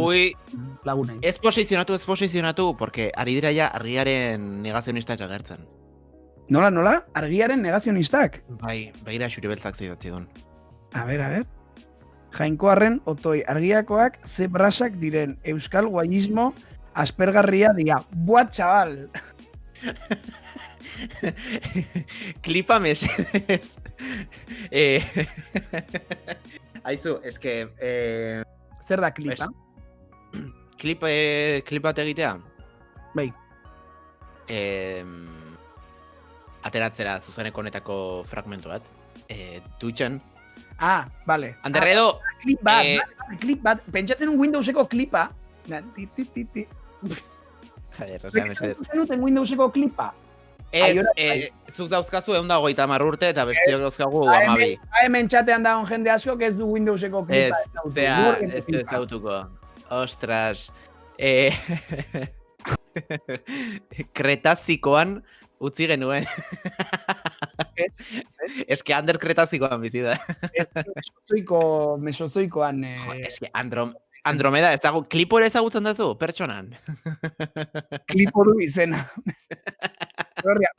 lagunei. Ez posizionatu, porque ari dira ja argiaren negazionistak agertzen. Nola? Argiaren negazionistak? Bai, begira Axuribeltzak zidatzi duen. A ver. Jainkoarren otoi argiakoak ze brasak diren euskal guainismo aspergarria dira. Buah, txabal! Klipa mesedez. Aizu, eske... Zer da klipa? Klipa egitea? Bai. Ateratzera zuzeneko honetako fragmentu bat. Twitchen. Ah, vale. Anderredo... Klip bat. Pentsatzen un Windowseko klipa. Joder, osea, mesedez. Pentsatzen duten Windowseko klipa. Zuk dauzkazu 130 urte eta bestiok dauzkagu 12. Hemen txatean dagoen jende askok ez du Windowseko klipa. Ez zautuko. Ostras. Kretazikoan utzi genuen. Ez que Ander Kretazikoan bizi da. Mesozoikoan. Ez que Andromeda, klipo ere ezagutzen duzu, pertsonan. Klipo du izena.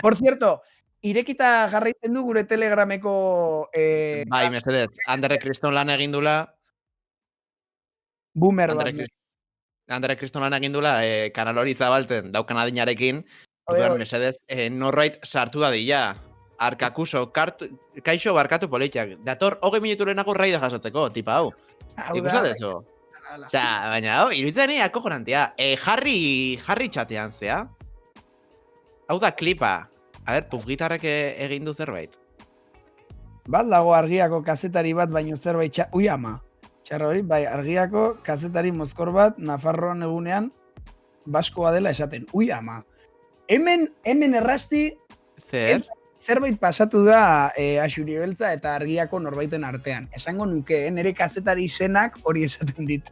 Por cierto, irekita jarraitzen du gure Telegrameko... Bai, mesedez, Andere Kriston lan egindula. Boomer bat. Andere Kriston lan egindula, kanal hori zabaltzen, daukan adinarekin. Mesedez, norrait sartu da dila. Arkakuso, kaixo barkatu politiak. Dator, 20 minutu lehenago raida jasotzeko, tipa hau. Ikusatezu. Ala. Osea, baina, iruditzen ni akojonantia. Jarri txatean, zea? Hau da klipa. A ber, Puff Gitarrek egin du zerbait. Bat dago argiako kazetari bat, baino zerbait ui ama. Txarra hori, bai, argiako kazetari mozkor bat, Nafarroan egunean, baskoa dela esaten. Ui ama. Hemen errasti, Zer? zerbait pasatu da Axuri Beltza eta argiako norbaiten artean. Esango nuke, nire kazetari izenak hori esaten dit.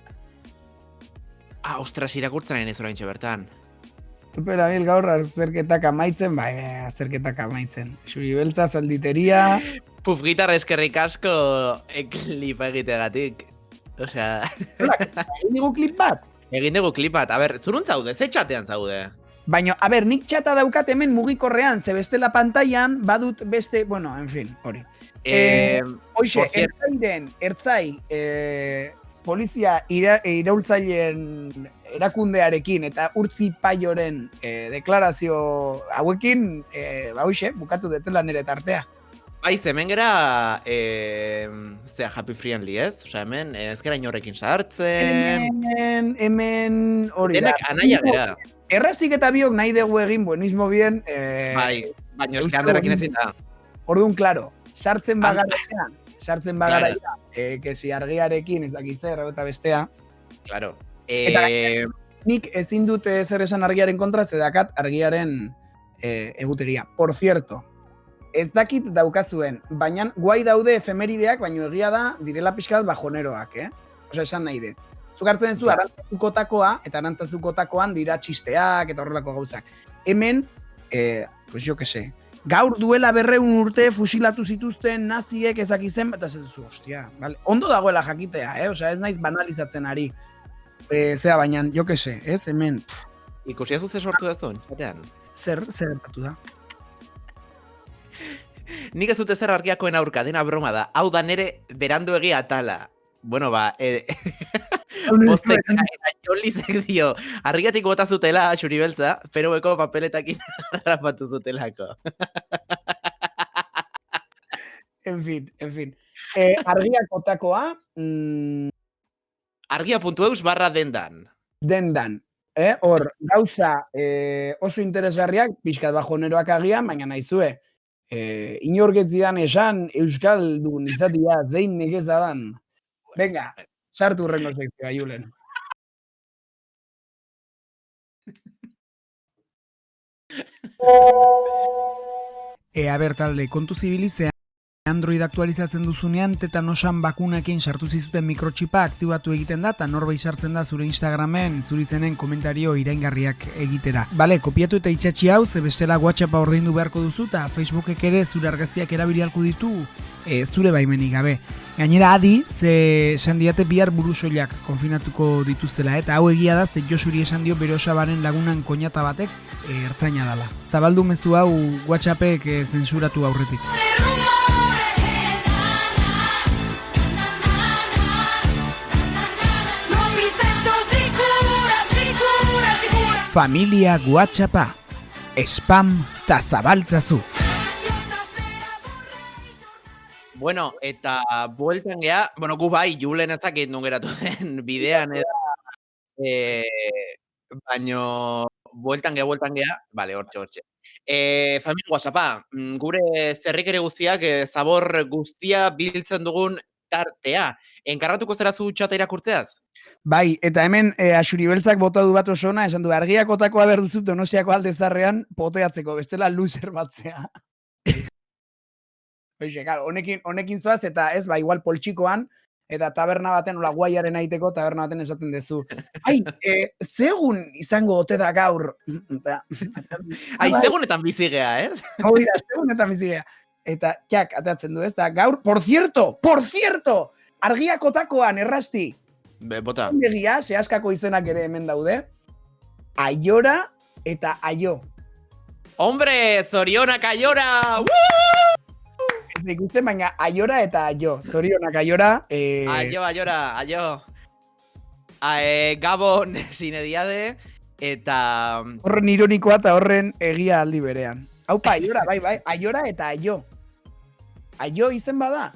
Ah, ostras, irakurtzen nahi ez oraintxe bertan. Super abil gaur azterketak amaitzen, bai, azterketak amaitzen. Axuri Beltza, zalditeria... Puff Gitarra eskerrik asko klipa egitegatik. Osea, Egin digu klip bat? egin dugu klipat. A ber, zurun zaude, ze txatean zaude? Baina, a ber, nik txata daukat hemen mugikorrean, ze bestela pantailan, badut beste, bueno, en fin, hori. Hoxe, por cierto. ertzai, polizia iraultzaileen erakundearekin eta urtzi paioren deklarazio hauekin, hoxe, bukatu detela nire tartea. Baiz, hemen gera, zera, happy friendly, ez? Osea, hemen ez gera inorrekin sartzen. Hemen, hori da. Denak anaia gera. Errastik eta biok nahi dugu egin buenismo bien. Bai, baina eske Euskal handerrekin Herrian. ezin da. Orduan, klaro, sartzen bagara, que si argiarekin ez dakiz zer, eta bestea. Claro. Eta nik ezin dut zer esan argiaren kontra, zedakat argiaren egutegia. Por cierto, ez dakit daukazuen, baina guai daude efemerideak, baina egia da direla pixka bat bajoneroak, Osa, esan nahi dut. Zuk hartzen zu arantzazukotakoa, eta arantzazukotakoan dira txisteak eta horrelako gauzak. Hemen, pues jo que se, gaur duela 200 urte fusilatu zituzten naziek ezakizen, eta ez duzu, ostia, vale? Ondo dagoela jakitea, Osea, ez naiz banalizatzen ari. Zera, baina, jo que se, ez, hemen, Ikusi ez ze sortu dezun, txatean. zer gertatu da. Nik ez dute zer argiakoen aurka, dena broma da. Hau da nere beranduegi atala. Bueno, ba, postek eta jolizek dio, argiatik bota zutela Axuri Beltza, perueko papeletakin harrapatu zutelako. En fin. Argiakotakoa, Argia.eus/dendan. dendan. Hor, gauza oso interesgarriak, pixkat bajoneroak agian, baina nahizue. Inorgetzidan esan Euskaldun izatia zein negezadan. Venga, sartu urrengo sekzioa, Julen. A ber, talde, kontu zibilizea Android aktualizatzen duzunean, tetanosan bakunekin sartu zizuten mikrotxipa aktibatu egiten da, eta norbait sartzen da zure Instagramen, zure izenen komentario iraingarriak egitera. Bale, kopiatu eta itxatxi hau, ze bestela WhatsAppa ordaindu beharko duzu, eta Facebookek ere zure argazkiak erabili ahalko ditu, zure baimenik gabe. Gainera adi, ze esan diate bihar burusoilak konfinatuko dituztela, eta hau egia da, ze Josuri esan dio bere osabaren lagunan koñata batek ertzaina dala. Zabaldu mezu hau WhatsAppek zensuratu aurretik. Familia WhatsAppa, spam ta zabaltzazu. Bueno, eta bueltan gea, bueno, gu bai, Julen ez dakit nun geratu den bidean baino bueltan gea, vale, hortxe. Familia WhatsAppa, gure zerrikere guztiak, zabor guztia biltzen dugun tartea. Enkarratuko zera zu txata irakurtzeaz? Bai, eta hemen Axuri Beltzak bota du bat oso ona, esan du, argiakotakoa behar duzut Donostiako alde zarrean poteatzeko, bestela loser batzea. Hoxe, claro, honekin zoaz, eta ez, ba, igual poltsikoan, eta taberna baten, ola guaiaren aiteko, taberna baten esaten dezu. Ai, zegun izango ote da gaur. Ai, segunetan bizigea, ez? Hoi da, segunetan bizigea. Eta, txak, atatzen du, ez da, gaur, por cierto, argiakotakoan, errasti. Bota. Egia, zehaskako izenak ere hemen daude. Aiora eta Aio. Hombre, zorionak Aiora! Ez ikusten, baina Aiora eta Aio. Zorionak Aiora. Aio. Gabon sinediade, eta... Horren ironikoa eta horren egia aldi berean. Haupa, Aiora, bai, Aiora eta Aio. Aio izen bada?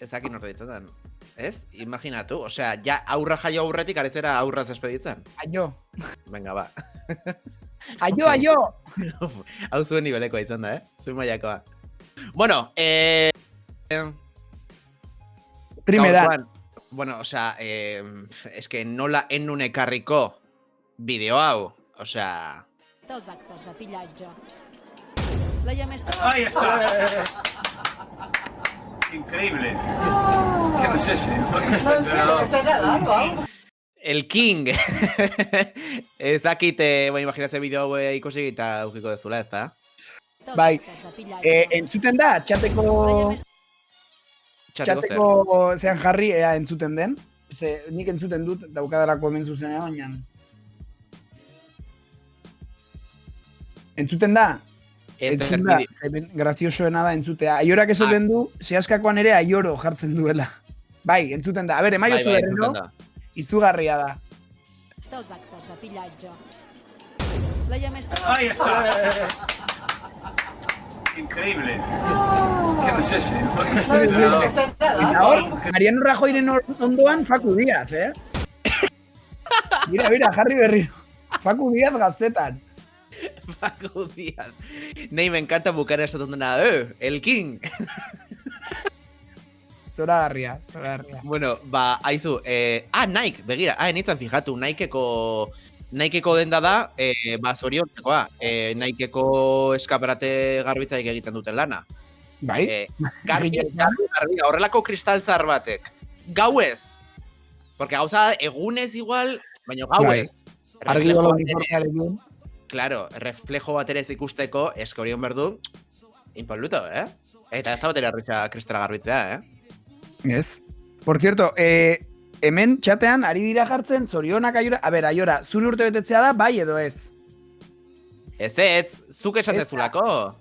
Ezakin norte ditzetan. Ez? Imaginatu, osea, ja aurra jaio aurretik arizera aurraz despeditzen. Aio. Venga, ba. Aio. Hau zuen nibelekoa izan da, Zuen mailakoa. Bueno, Primera. gaurkoan, bueno, osea, es que nola ennun ekarriko bideo hau, osea... dels actes de pillatge. La llamestra... Ahí está. Increíble. ¿Qué no es ese? El King! Ez dakit, imaginatze bideo hau ikusi eta aukiko dezula, ez da? dels Bai. actes de pillatge. Entzuten da, La txateko llamestra... Txateko zer. zean jarri, ea entzuten den. Ze, nik entzuten dut, daukadarako hemen zuzenea, baina... Entzuten da? Ez Entzun da, graziosoena da entzutea. Aiorak esaten du, sehaskakoan ere aioro jartzen duela. Bai, entzuten da. A ber, emaio zu berriro, izugarria da. dels actes de pillatge. La llamestra... Ahí está. Increíble. ¿Qué no es ese? Eta hor, Mariano Rajoyren ondoan Facu Díaz, Mira, jarri berriro. Facu Díaz gaztetan. Paco Díaz. Nei, me encanta bukara esaten dena, el King! Zoragarria. Bueno, ba, aizu, Nike, begira, enitzen fijatu, Nikeko denda da, ba, zoriontzekoa, Nikeko eskaparate garbitzaik egiten duten lana. Bai? Garbi, horrelako kristaltzar batek. Gauez. Porque gauza egunez igual, baina gauez. Argi gola uniformearekin. Claro, reflejo bat ere ez ikusteko, eske hori berdu, impoluto, Eta ez da batera erritxa kristala garbitzea, Ez. Por cierto, hemen txatean ari dira jartzen zorionak Aiora. A ber, Aiora, zure urte betetzea da, bai edo ez? Ez, zuk esatezulako.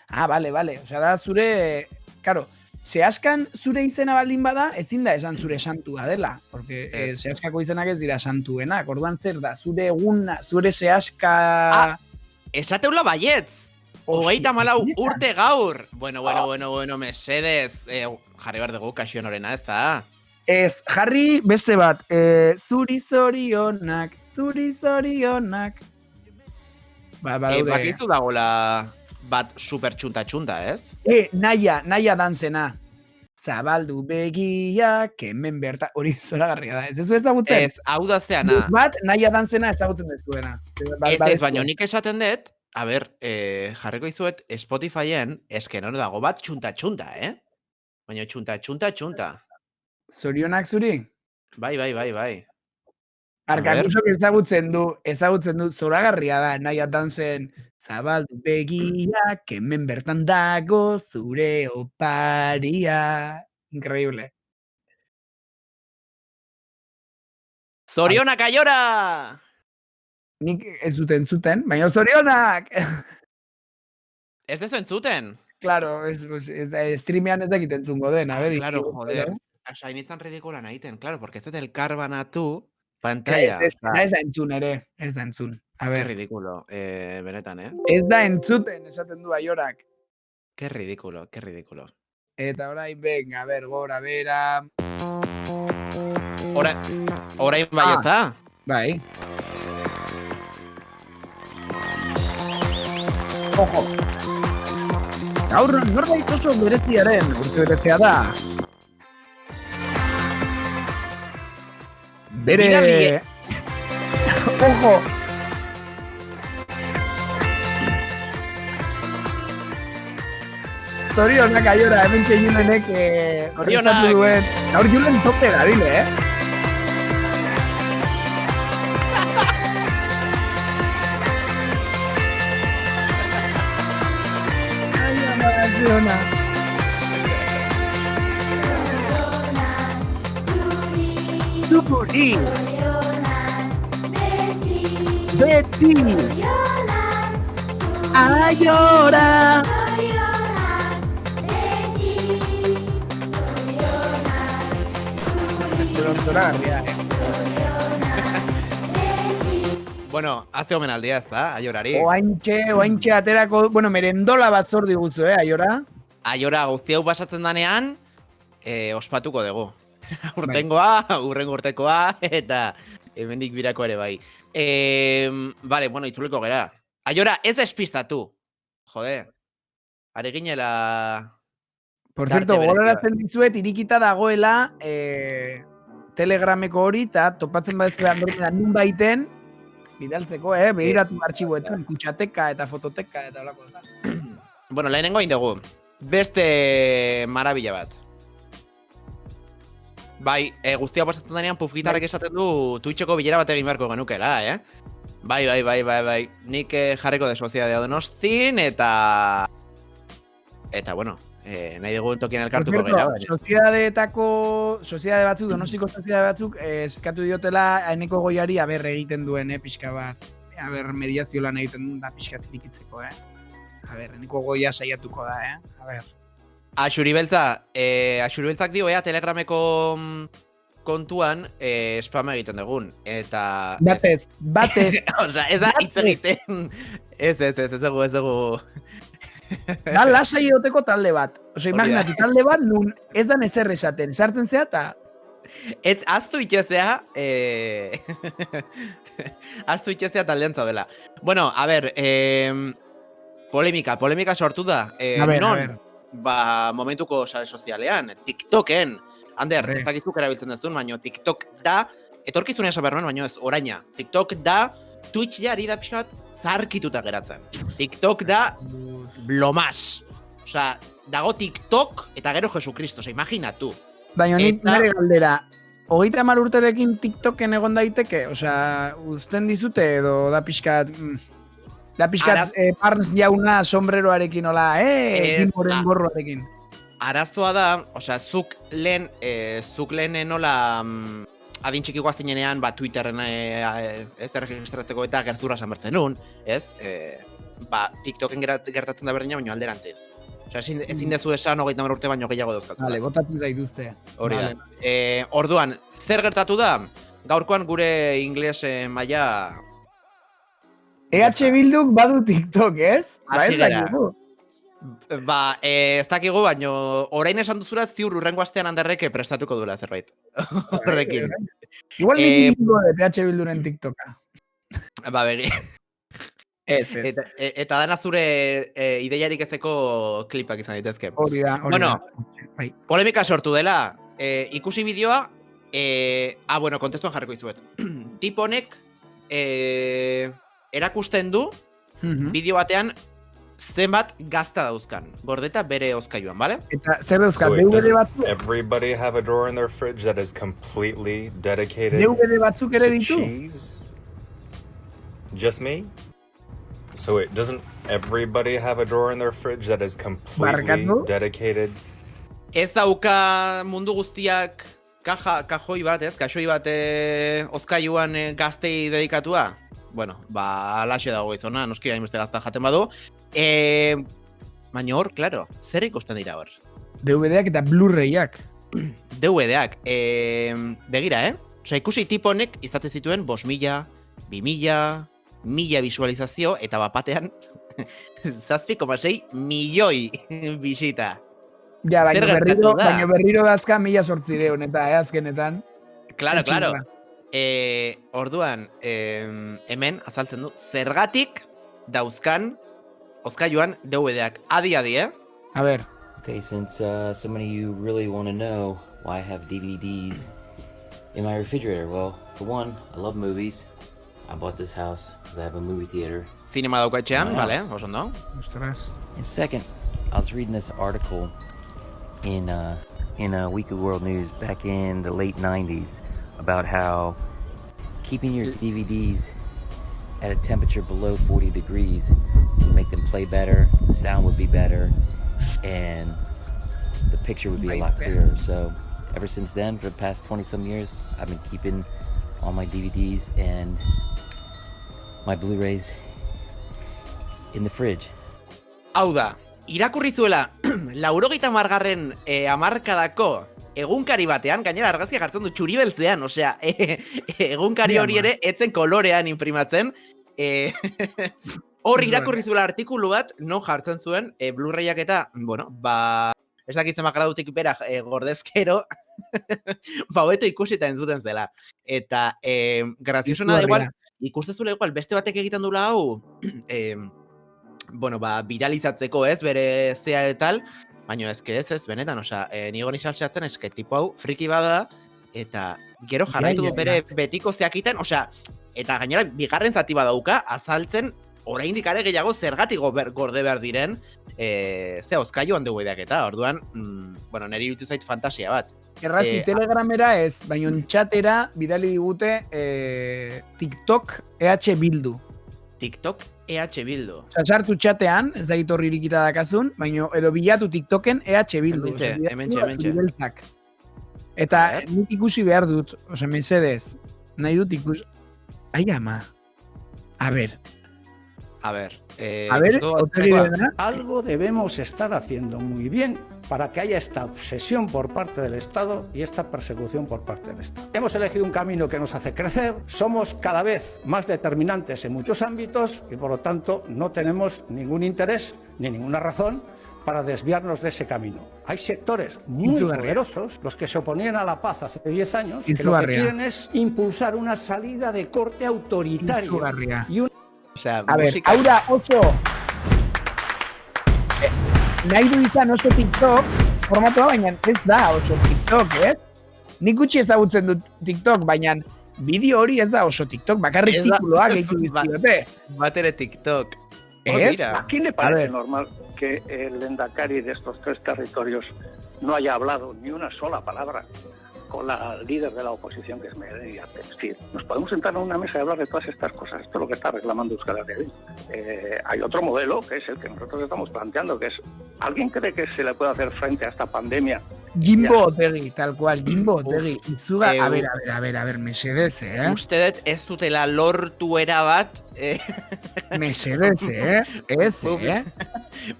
Ah, vale. Osea, da zure... Karo, sehaskan zure izena baldin bada, ezin da esan zure santua dela. Porque Ez. sehaskako izenak ez dira santuenak. Orduan zer da, zure eguna, zure sehaska... Esateula baietz. Hogeita malau benetan? urte gaur. Bueno, mesedez. Jarri behar dugu kasionorena, ez da? Ez, jarri beste bat. Zuri zorionak. Badaude. Bakizu dagoela bat super txunta, ez? Naia dansena. Zabaldu begiak, hemen berta, hori zoragarria da. Ez ezagutzen? Ez, hau da zeana. Bat, naia dansena ezagutzen dezuena. Ez, baina nik esaten dut, a ber, jarriko izuet Spotifyen, esken hori dago bat txunta, Baina txunta. Zorionak zuri? Bai. Arkakusok ezagutzen du, zoragarria da, naia dansen, zabaldu begiak, hemen bertan dago, zure oparia. Increíble. Zorionak Aiora! Nik ez dut entzuten, baina zorionak! Ez dezu entzuten? Claro, streamean ez dakit entzungo den, a ver. Claro, joder. Osa, initzan ridikola nahiten, claro, porque ez dut elkarbanatu pantalla. Ez da entzun ere, ez da entzun. A Qué ver, ridículo, benetan, ez da entzuten, esaten du Aiorak. Qué ridículo. Eta orain, venga, a ver, gora, bera. Orain bai ez da? Bai. Ojo. Gaur norbait oso bereziaren urtebetetzea da. Bere... Bidali- Ojo. Zorionak Aiora, hemen Julenek horrezatu duen. Gaur Julen tope dabile, Fiona. Zuri. Beti. Aiora. Bueno, hace omenaldia, ez da, Aiorari. Oaintxe aterako, bueno, merendola bat zordi guzu, Aiora? Aiora guzti hau pasatzen danean, ospatuko dugu. urtengoa, urrengo urtekoa, eta hemendik birako ere bai. Vale, bueno, itzuliko gera. Aiora, ez despistatu. Jode. Are ginela... Por Tarte cierto, berezia. gogoratzen dizuet, irikita dagoela Telegrameko hori, eta topatzen badezue Andromedan nun baiten, bidaltzeko, behiratu artxiboetan, kutxateka eta fototeka eta holako. Bueno, lehenengo indegu. Beste marabila bat. Bai, guztia pasatzen denean Pufgitarrek esaten du Twitcheko bilera bat egin beharko genukela, Bai. Nik jarriko de Sociedadea Donostin, eta bueno, nahi dugun tokian elkartuko gera. Soziedade batzuk, Donostiko soziedade batzuk, eskatu diotela Eneko Goiari aber egiten duen, pixka bat. Aber mediazio lan egiten duen da pixka tirikitzeko, Aber, Eneko Goia saiatuko da, Aber. Axuribeltzak dio, Telegrameko kontuan spam egiten dugun, eta... Batez. Osea, ez da hitz egiten. Ez dugu. Da, lasai egoteko talde bat. Osea, imaginatu, talde bat nun ez dan ezer esaten. Sartzen zea eta... Ez, aztu itxezea... aztu itxezea taldean zaudela. Bueno, a ber, polemika sortu da. A ver. Ba, momentuko sare sozialean, TikToken. Ander, ez dakizuk erabiltzen duzun, baina TikTok da, etorkizunean sabernoen, baina ez, oraina. TikTok da, Twitch ja ari da pixka bat zarkituta geratzen. TikTok da, blomas. Osea, dago TikTok eta gero Jesukristo, imaginatu. Baina nik nire galdera, 30 urterekin TikToken egon daiteke? Osea, uzten dizute edo da pixkat... Da pixkat Parns jauna sombreroarekin hola, Gilmoren gorroarekin. Arazoa da, osea, zuk lehen nola adintxikikoa zinenean, Twitterren ez erregistratzeko eta gertura sanbertzen nun, ez? TikToken gertatzen da berdina, baina alderantziz. Osea, ezin dezu esan 30 urte baino gehiago dauzkatu. Vale, botatzen zaituzte. Hori da. Orduan, zer gertatu da? Gaurkoan gure ingles maila... EH Bilduk badu TikTok, ez? Hasi gara. Ez Ez dakigu, baino orain esan duzura ziur urrengo astean Anderrek prestatuko duela zerbait. Horrekin. Igual nik ingo dut EH Bilduren TikToka. Ba, begi. Ez. Eta dana zure ideiarik ezeko klipak izan daitezke. Hori da. Bueno, Bai. polemika sortu dela. Ikusi bideoa, bueno, kontestuan jarriko izuet. Tip honek erakusten du bideo batean zenbat gazta dauzkan. Gordeta bere hozkailuan, bale? Eta zer dauzka, So wait, DVD doesn't batzuk? everybody have a drawer in their fridge that is completely dedicated DVD batzuk ere to ditu? cheese? Just me? So wait, doesn't everybody have a drawer in their fridge that is completely Barkatu? dedicated? Ez dauka mundu guztiak kajoi bat, ez? Kaxoi bat hozkailuan gaztei dedikatua? Bueno, alaxe dago izona, noski hainbeste gazta jaten badu. Baina hor, klaro, zer ikusten dira hor? DVD-ak eta Blu-rayak. DVD-ak, begira, Osea, ikusi tipo honek izaten zituen 5.000, 2.000, 1.000 visualizazio, eta bapatean 7,6 milioi bisita. Ja, Zer baina gertatu da? berriro dazka 1.800 eta azkenetan. Claro. Etxinga. Orduan, hemen azaltzen du, zergatik dauzkan hozkailuan DVD-ak. Adi, A ver. Okay, since so many of you really want to know why I have DVDs in my refrigerator, well, for one, I love movies. I bought this house because I have a movie theater. Zinema daukatxean, Wow. bale, oso ondo. Ostras. And second, I was reading this article in Weekly World News back in the late 90s about how keeping your DVDs at a temperature below 40 degrees would make them play better, the sound would be better, and the picture would be a lot clearer. So ever since then, for the past 20-some years, I've been keeping all my DVDs and my Blu-rays in the fridge. Hau da, irakurri zuela 80. Hamarkadako egunkari batean, gainera argazkia jartzen du txuribeltzean, osea, egunkari hori ere etzen kolorean imprimatzen. Hor irakurri zuela artikulu bat, non jartzen zuen Blu-rayak eta, bueno, ez dakitzen gradutik bera gordezkero, ba, hobeto ikusita entzuten zela. Eta, graziosuna da igual, ikustezula igual, beste batek egiten dula hau, bueno, ba, viralizatzeko ez, bere zea etal, baina ez, benetan, osea, nigo nixaltxatzen eske tipo hau friki bada, eta gero jarraitu du bere betiko zeakiten, osea, eta gainera bigarren zati badauka, azaltzen, oraindik are gehiago zergatik gorde behar diren, ze hozkailuan dugu eta orduan, bueno, niri iruditu zait fantasia bat. Errazi Telegramera ez, baina txatera bidali digute TikTok EH Bildu. TikTok EH Bildu. Osa, sartu txatean, ez da gitorri irikita dakazun, baina edo bilatu TikToken EH Bildu. Hementxe. Eta nik ikusi behar dut, osa, mesedez, nahi dut ikusi... Ai, ama. A ver, algo debemos estar haciendo muy bien para que haya esta obsesión por parte del Estado y esta persecución por parte del Estado. Hemos elegido un camino que nos hace crecer, somos cada vez más determinantes en muchos ámbitos y por lo tanto no tenemos ningún interés ni ninguna razón para desviarnos de ese camino. Hay sectores muy poderosos, los que se oponían a la paz hace 10 años, que lo que quieren es impulsar una salida de corte autoritario. O sea, a ver, Aura oso nahi du izan oso TikTok formatua, baina ez da oso TikTok, Nik gutxi ezagutzen dut TikTok, baina bideo hori ez da oso TikTok, bakarrik tituloak gehitu bizkiote. Bat ere TikTok. ¿A quién le parece normal que el Lehendakari de estos 3 territorios no haya hablado ni una sola palabra con la líder de la oposición, que es Mireia Textil? Nos podemos sentar en una mesa y hablar de todas estas cosas. Esto es lo que está reclamando Euskal Herria Bildu. Hay otro modelo, que es el que nosotros estamos planteando, que es, ¿alguien cree que se le puede hacer frente a esta pandemia? Jimbo Otegi, tal cual, Jimbo Otegi. Izuga, a ver, mesedez, Ustedet ez dutela lortu erabat, mesedez, ez,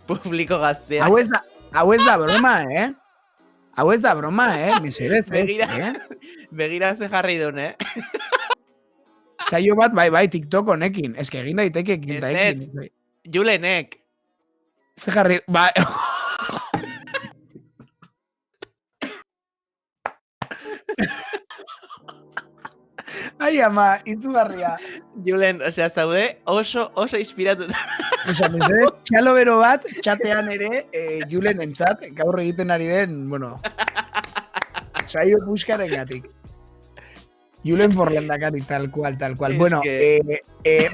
publiko gaztea. Hau ez da broma, Hau ez da broma, mesedez, Begira ze jarri duen, Saio bat, bai, TikTok honekin. Ez que egin daiteke ekin. Julenek. Ze jarri, bai. Ai, ama, itzugarria. Julen, osea, zaude oso inspiratuta. Osea, mesedez, txalo bero bat, txatean ere, Julen entzat, gaur egiten ari den, bueno, saio puskaren gatik. Julen Forlandakari, tal cual. Bueno,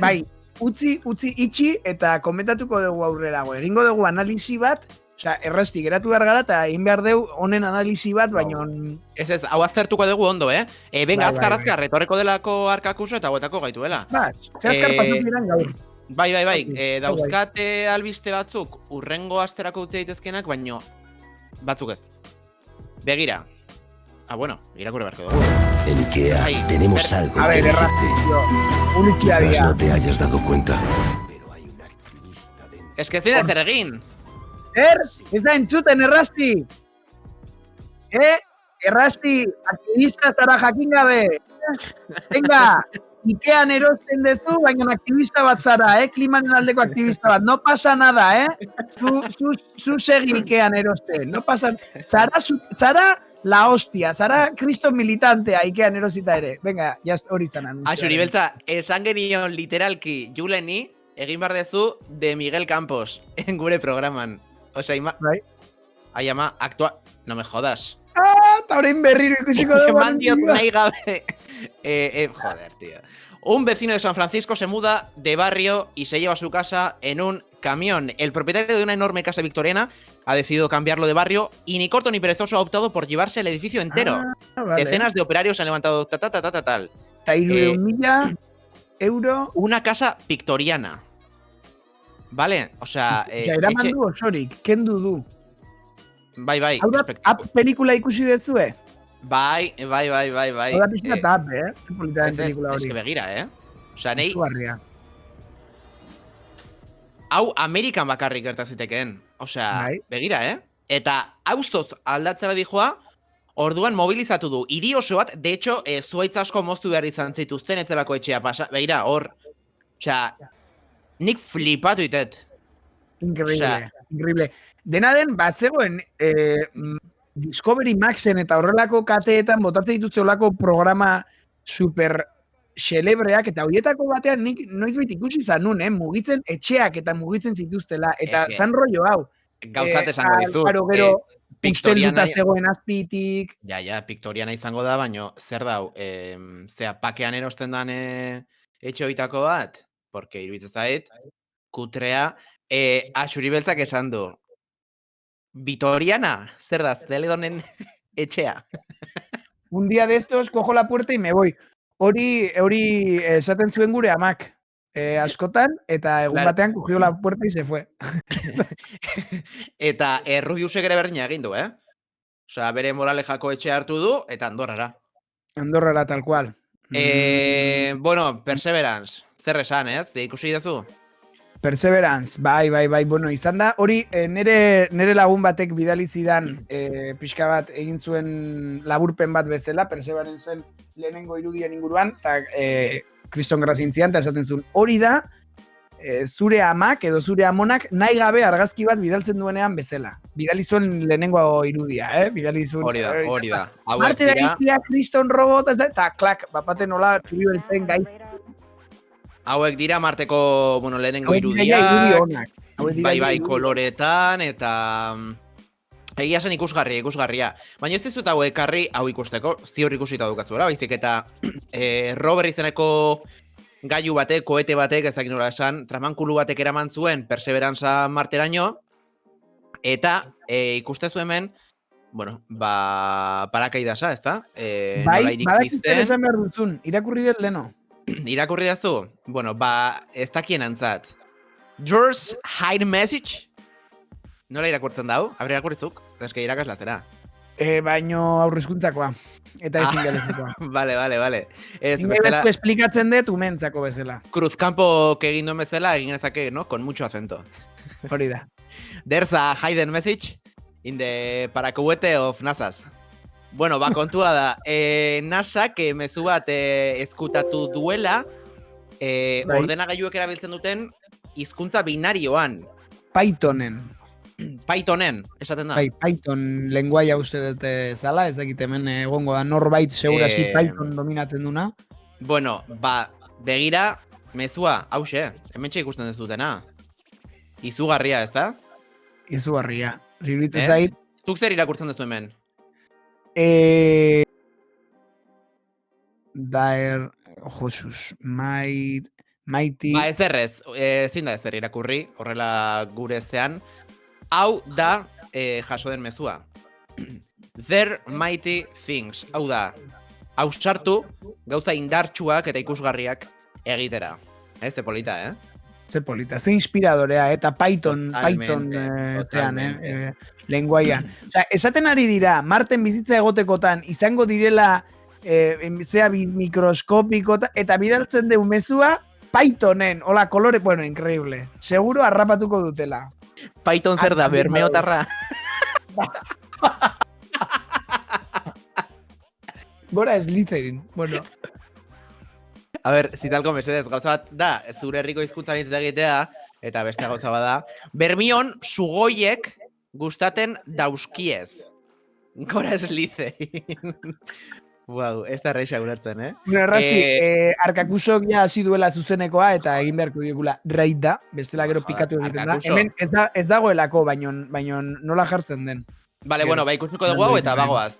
bai, utzi itxi eta komentatuko dugu aurrerago. Egingo dugu analisi bat, osea, errasti geratu behar gara eta egin behar dugu honen analisi bat, baina... Ez, hau aztertuko dugu ondo, Venga, azkar, etorreko delako arkakuso eta guetako gaituela. Ze azkar pasatu diran gaur. Bai, dauzkate albiste batzuk urrengo asterako utzi daitezkenak, baino batzuk ez. Begira. Bueno, irakurri beharko dugu. En Ikea tenemos algo que decirte. Quizás no te hayas dado cuenta. Pero hay un activista dentro. Es que ez dira zer egin. Ez da entzuten, Errasti. Errasti, aktivista zara jakin gabe. Venga, Ikean erosten dezu, baina aktivista bat zara, klimaren aldeko aktivista bat. No pasa nada, Zu segi Ikean erosten. No pasa... Zara la hostia, zara kriston militantea Ikean erosita ere. Venga, hori zanan. Xuri beltza, esan genion literalki Juleni, egin behar dezu de Miguel Campos, en gure programan. Osea, ai ama, actua... No me jodas. Eta orain berriro ikusiko dugu. Eman diot nahi gabe. Joder, tío. Un vecino de San Francisco se muda de barrio y se lleva su casa en un camión. El propietario de una enorme casa victoriana ha decidido cambiarlo de barrio y ni corto ni perezoso ha optado por llevarse el edificio entero. Vale. Decenas de operarios han levantado tal. 3.000 euros. Una casa victoriana. ¿Vale? O sea... eraman du osorik, kendu du. Bai. Hau pelikula ikusi dezue? Bai. Hau da pixka tap, Zepolitaren pelikula hori. Ez que begira, Osea, nahi... Zugarria. Hau Amerikan bakarrik gertazitekeen. Osea, begira, Eta auzoz aldatzera dijoa, orduan mobilizatu du. Hiri oso bat, de hecho, zuaitz asko moztu behar izan zituzten, etzelako etxea pasa. Begira, hor. Osea, nik flipatu itet. Increíble. Dena den, bat zegoen, Discovery Maxen eta horrelako kateetan botatzen dituzte horrelako programa super xelebreak, eta horietako batean nik noizbait ikusi zanun, mugitzen etxeak eta mugitzen zituztela, eta Eske, zan rollo hau. Gauzat esango dizut. Claro, gero, Victoriana, ustelduta zegoen azpitik. ja, Victoriana izango da, baino zer dau, zea, pakean erosten dan etxe hoitako bat, porque iruditzen zait, kutrea, Axuri Beltzak esan du, Vitoriana, zer da, Zeledonen etxea. Un día de estos, cojo la puerta y me voy. Hori esaten zuen gure amak. Askotan, eta egun batean cogió la puerta y se fue. Eta Rubiusek ere berdina egin du, Osea, bere Moralejako etxea hartu du, eta Andorrara. Andorrara tal cual. Bueno, Perseverance, zer esan, ez? Ikusi idazu? Perseverance, bai, bueno, izan da, hori nere lagun batek bidali zidan pixka bat egin zuen laburpen bat bezala, Perseverancezen lehenengo irudien inguruan, eta kriston grazintzian, eta esaten zuen, hori da, zure amak edo zure amonak nahi gabe argazki bat bidaltzen duenean bezala. Bidali zuen lehenengo irudia, Bidali zuen. Hori da. Martera egitea, kriston robot, eta klak, bapaten nola, txuri beltzen gai. Hauek dira Marteko, bueno, lehenengo irudiak, bai, koloretan, eta egia zen ikusgarria. Baina ez dizut hau ekarri, hau ikusteko, ziur ikusita dukazuela, baizik eta Rover izeneko gailu batek, koete batek, ezak nola esan, tramankulu batek eraman zuen Perseverance Marteraino, eta ikustezu hemen, bueno, parakaidasa, ezta? Bai, badakizten esan behar duzun, irakurri dut leno. Irakurri dazu? Bueno, ez dakien antzat. Yours hide message? Nola irakurtzen dau? Abre irakurrizuk? Eske irakasla zera. Baino aurrezkuntzakoa. Eta ezin galezikoa. Vale. Ingebetu esplikatzen dut umentzako bezala. Cruzcampo egin duen bezala, egin ezake, no? Con mucho acento. Hori da. There's a hidden message in the paracahuete of NASA's. Bueno, kontua da, NASAk mezu bat eskutatu duela ordenagailuek erabiltzen duten hizkuntza binarioan. Pythonen, esaten da. Bai, Python lenguaia uste dut zala, ez dakit hemen egongo da norbait segurazki Python dominatzen duna. Bueno, begira, mezua, hause, hementxe ikusten dezutena. Izugarria, ez da? Izugarria. Ribritzen zait. Zuk zer irakurtzen dezu hemen? Daer, Jesus, mighty... Ez derrez, ezin da ezer irakurri, horrela gure zean. Hau da jaso den mezua. They're mighty things. Hau da, hau sartu, gauza indartsuak eta ikusgarriak egitera. Ze polita, Ze polita, ze inspiradorea, eta Python zean, lenguaian. Osea, esaten ari dira, Marten bizitza egotekotan, izango direla zea mikroskopiko, eta bidaltzen deu mezua, Pythonen, hola, kolore, bueno, increíble. Seguro harrapatuko dutela. Python zer da, bermeotarra. Gora Slytherin, bueno. A ber, zitalko mesedez, gauza bat da, zure herriko hizkuntzan hitz egitea, eta beste gauza bat da, Bermion sugoiek gustaten dauzkiez. Gora Slytherin. Wow, ez da reixa ulertzen, Bueno, Errasti, Arkakusok ja hasi duela zuzenekoa, eta egin beharko diegula raid da, bestela gero pikatu egiten da. Hemen ez dagoelako, baino nola jartzen den. Vale, bueno, ikusiko dugu hau eta bagoaz.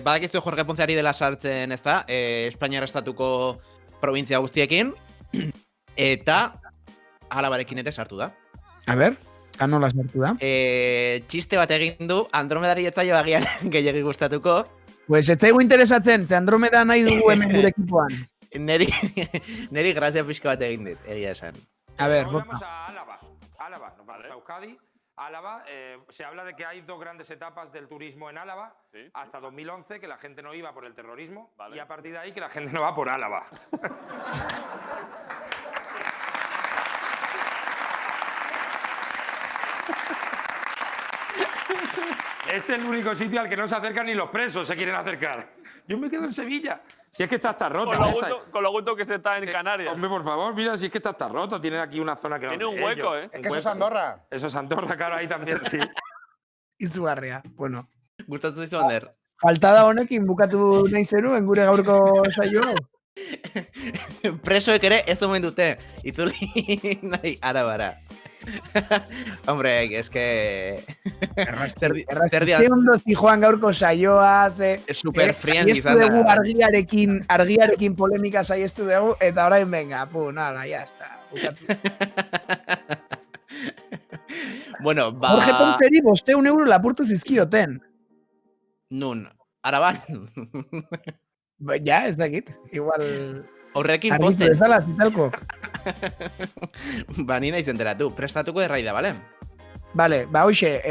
Badakizu Jorge Ponce ari dela sartzen, ez da, Espainiar estatuko provintzia guztiekin, eta Alabarekin ere sartu da. A ber, nola sartu da? Txiste bat egin du, Andromedari etzaio agian gehiagi gustatuko. Pues etzaigu interesatzen, ze Andromeda nahi dugu hemen gure ekipoan. Neri grazia pixka bat egin dit, egia esan. A ver, vamos a Álava. Álava, nos vamos a Euskadi. Álava, se habla de que hay dos grandes etapas del turismo en Álava. ¿Sí? Hasta 2011, que la gente no iba por el terrorismo, y a partir de ahí que la gente no va por Álava. Es el único sitio al que no se acercan ni los presos se quieren acercar. Yo me quedo en Sevilla. Si es que está rota. Con lo gusto que se está en Canarias. Hombre, por favor, mira, si es que está roto. Tiene aquí una zona que Tiene no un sé, hueco, yo. ¿eh? Es que eso es Andorra. Eso es Andorra, claro, ahí también, sí. Izugarria. Bueno. Gustatu dizu, Ander. Faltada honekin bukatu nahi zenuen gure gaurko saio. Presoek ere ez omen dute. Itzuli nahi arabara. Hombre, es que... Ze ondo zijoan gaurko saioa, ze... Super friendly saiestu izan da. dugu argiarekin polemika saiestu dugu, eta orain venga, nala, ya está. Bueno, ba... Jorge Pomperi 500 euro lapurtu zizkioten. Nun, araban. Ja, ez dakit. Igual... Horrekin argitu posten. bezala zitalkok. Ba, ni nahi zenteratu. Prestatuko de raida, bale? Vale, ba hoxe,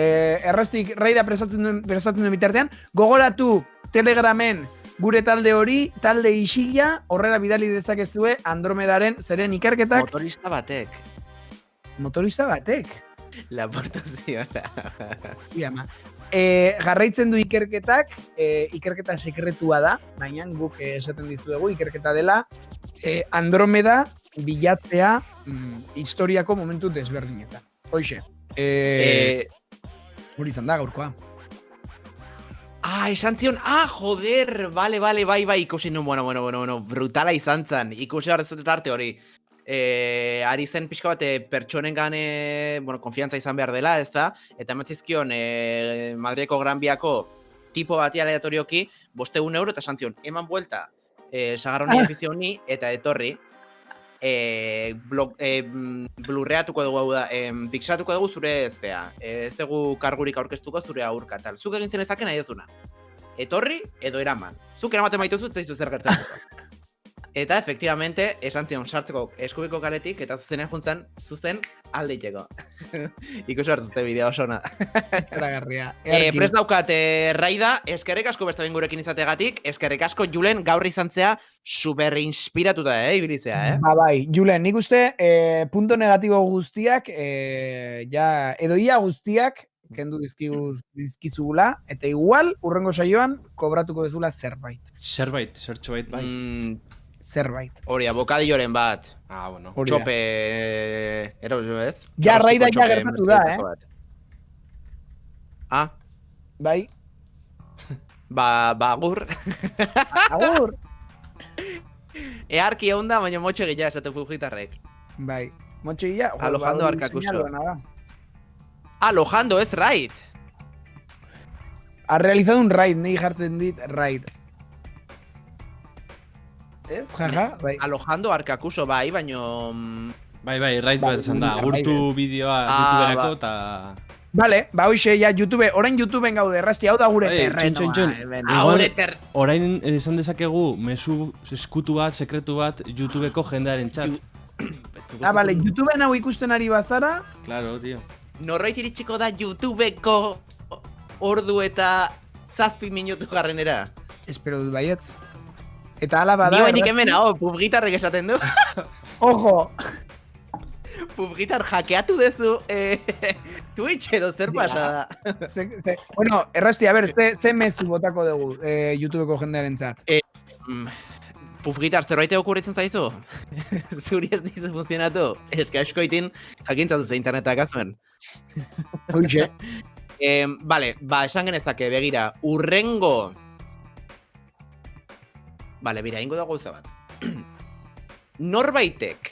errastik raida prestatzen duen bitartean, gogoratu Telegramen gure talde hori, talde isila, horrela bidali dezakezue Andromedaren zeren ikerketak. Motorista batek. Motorista batek? Laportazioa. Iama. Jarraitzen du ikerketak, ikerketa sekretua da, baina guk esaten dizuegu ikerketa dela, Andromeda bilatzea historiako momentu desberdinetan. Hoxe. Hori izan da gaurkoa. Esan zion, joder, bai, ikusi nun, bueno, brutala izan zen, ikusi hartzutet arte hori. Ari zen pixka bat pertsonengan, konfiantza izan behar dela, ez da? Eta emantzizkion Madrileko Gran Biako tipo bati aleatorioki, 500 euro, eta esan zion, eman buelta, sagarroni afizioni, eta etorri, blurreatuko dugu, hau da, pixatuko dugu zure ez dugu kargurik aurkeztuko zure aurka, tal. Zuk egin zen ezaken nahi ezuna. Etorri, edo eraman. Zuk eramaten maituzu, ez zaizu zer gertatuko. Eta, efektibamente, esan zion sartzeko eskubiko kaletik, eta zuzenean juntzan, zuzen aldeiteko. Ikusi hartuzte bideo oso ona. Eragarria. Prest daukat, raida, eskerrik asko beste behin gurekin izategatik, eskerrik asko Julen gaur izantzea super inspiratuta, ibilizea, Ba, bai, Julen, nik uste, punto negatibo guztiak, edo ia guztiak, kendu dizkizugula, eta igual, urrengo saioan, kobratuko dezula zerbait. Zertxobait, bai. Zerbait. Hori, abokadilloren bat. Bueno. Txope... ez? Ja, raida ja gertatu da, Bai. Ba, agur. Agur. Earki egon da, baina motxe gila esatu fugitarrek. Bai. Motxe gila. Alojando arkakuso. Alojando, ez raid. Ha realizado un raid, nahi jartzen dit raid. Ez, jaja, bai. Alojando arkakuso, bai, baino... Bai, raid bat esan da. Agurtu bideoa YouTuberako eta... Vale, ba hoxe, ja, YouTube, orain YouTubeen gaude, errasti, hau da gure terrenoa. Orain esan dezakegu, mezu eskutu bat, sekretu bat, YouTubeko jendearen txat. Vale, YouTubeen hau ikusten ari bazara... Claro, tío. Norbait iritsiko da YouTubeko ordu eta 7 minutu garrenera. Espero dut baietz. Eta ala bada... Ni bainik hemen hau, pubgitarrek esaten du. Ojo! Pubgitar hackeatu dezu Twitch edo zer pasada. Bueno, errasti, a ber, ze mezu botako dugu YouTubeko jendearen zat. Pubgitar, zerbait okurritzen zaizu? Zuri ez dizu funtzionatu? Ez que askoitin jakintzatu ze internetak azuen. Hoxe. Vale, ba, esan genezake, begira, urrengo... Vale, bira, ingo da gauza bat. Norbaitek,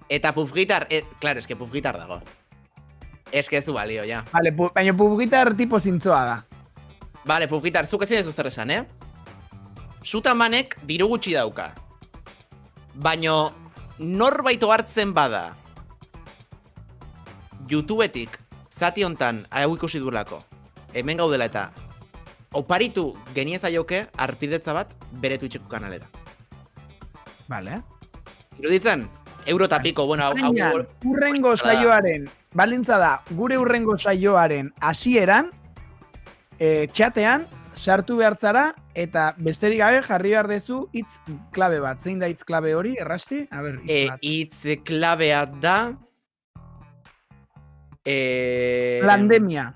eta pufgitar, claro, eske pufgitar dago. Eske ez du balio, ja. Vale, baina pufgitar tipo zintzoa da. Vale, pufgitar, zuk ezin ez zer esan, Zutamanek diru gutxi dauka. Baina norbaito hartzen bada YouTubetik zati hontan hau ikusi duelako. Hemen gaudela eta oparitu genieza joke arpidetza bat bere Twitcheko kanalera. Vale. Iruditzen, euro eta piko, bueno, urrengo saioaren, balintza da, gure urrengo saioaren hasieran, txatean, sartu behartzara, eta besterik gabe jarri behar dezu hitz klabe bat. Zein da hitz klabe hori, errasti? A ber, hitz bat. Hitz klabea da... Plandemia.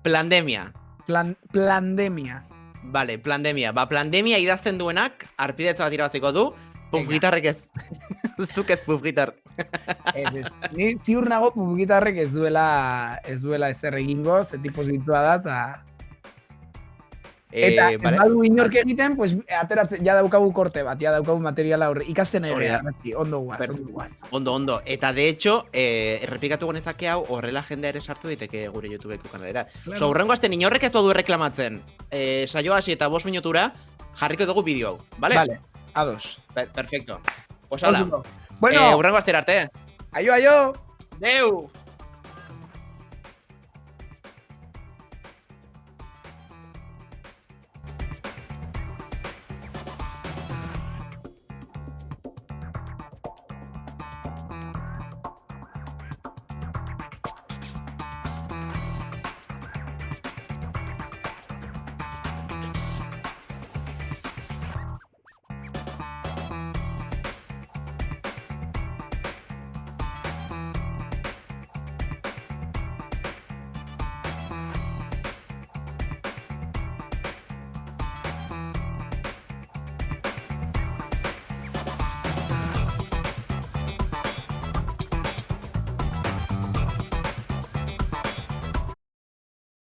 Plandemia. Plandemia. Vale, plandemia. Ba, plandemia idazten duenak, arpidetza bat irabaziko du, puff gitarrek ez. Zuk ez puff gitar. Ni ziur nago puff gitarrek ez duela ezer egingo, ze tipo zitua da, eta... Eta ez badu inork egiten, pues, ateratzen, ja daukagu korte bat, ja daukagu materiala horre, ikasten ere, ondo guaz. Ondo. Eta de hecho, errepikatu genezake hau, horrela jendea ere sartu diteke gure YouTubeko kanalera. Claro. So, horrengo asten inorrek ez badu reklamatzen, saio hasi eta 5 minutura, jarriko dugu bideo hau, vale? Vale, ados. Perfecto. Pues hala. Bueno, horrengo astera arte. Aio! Deu!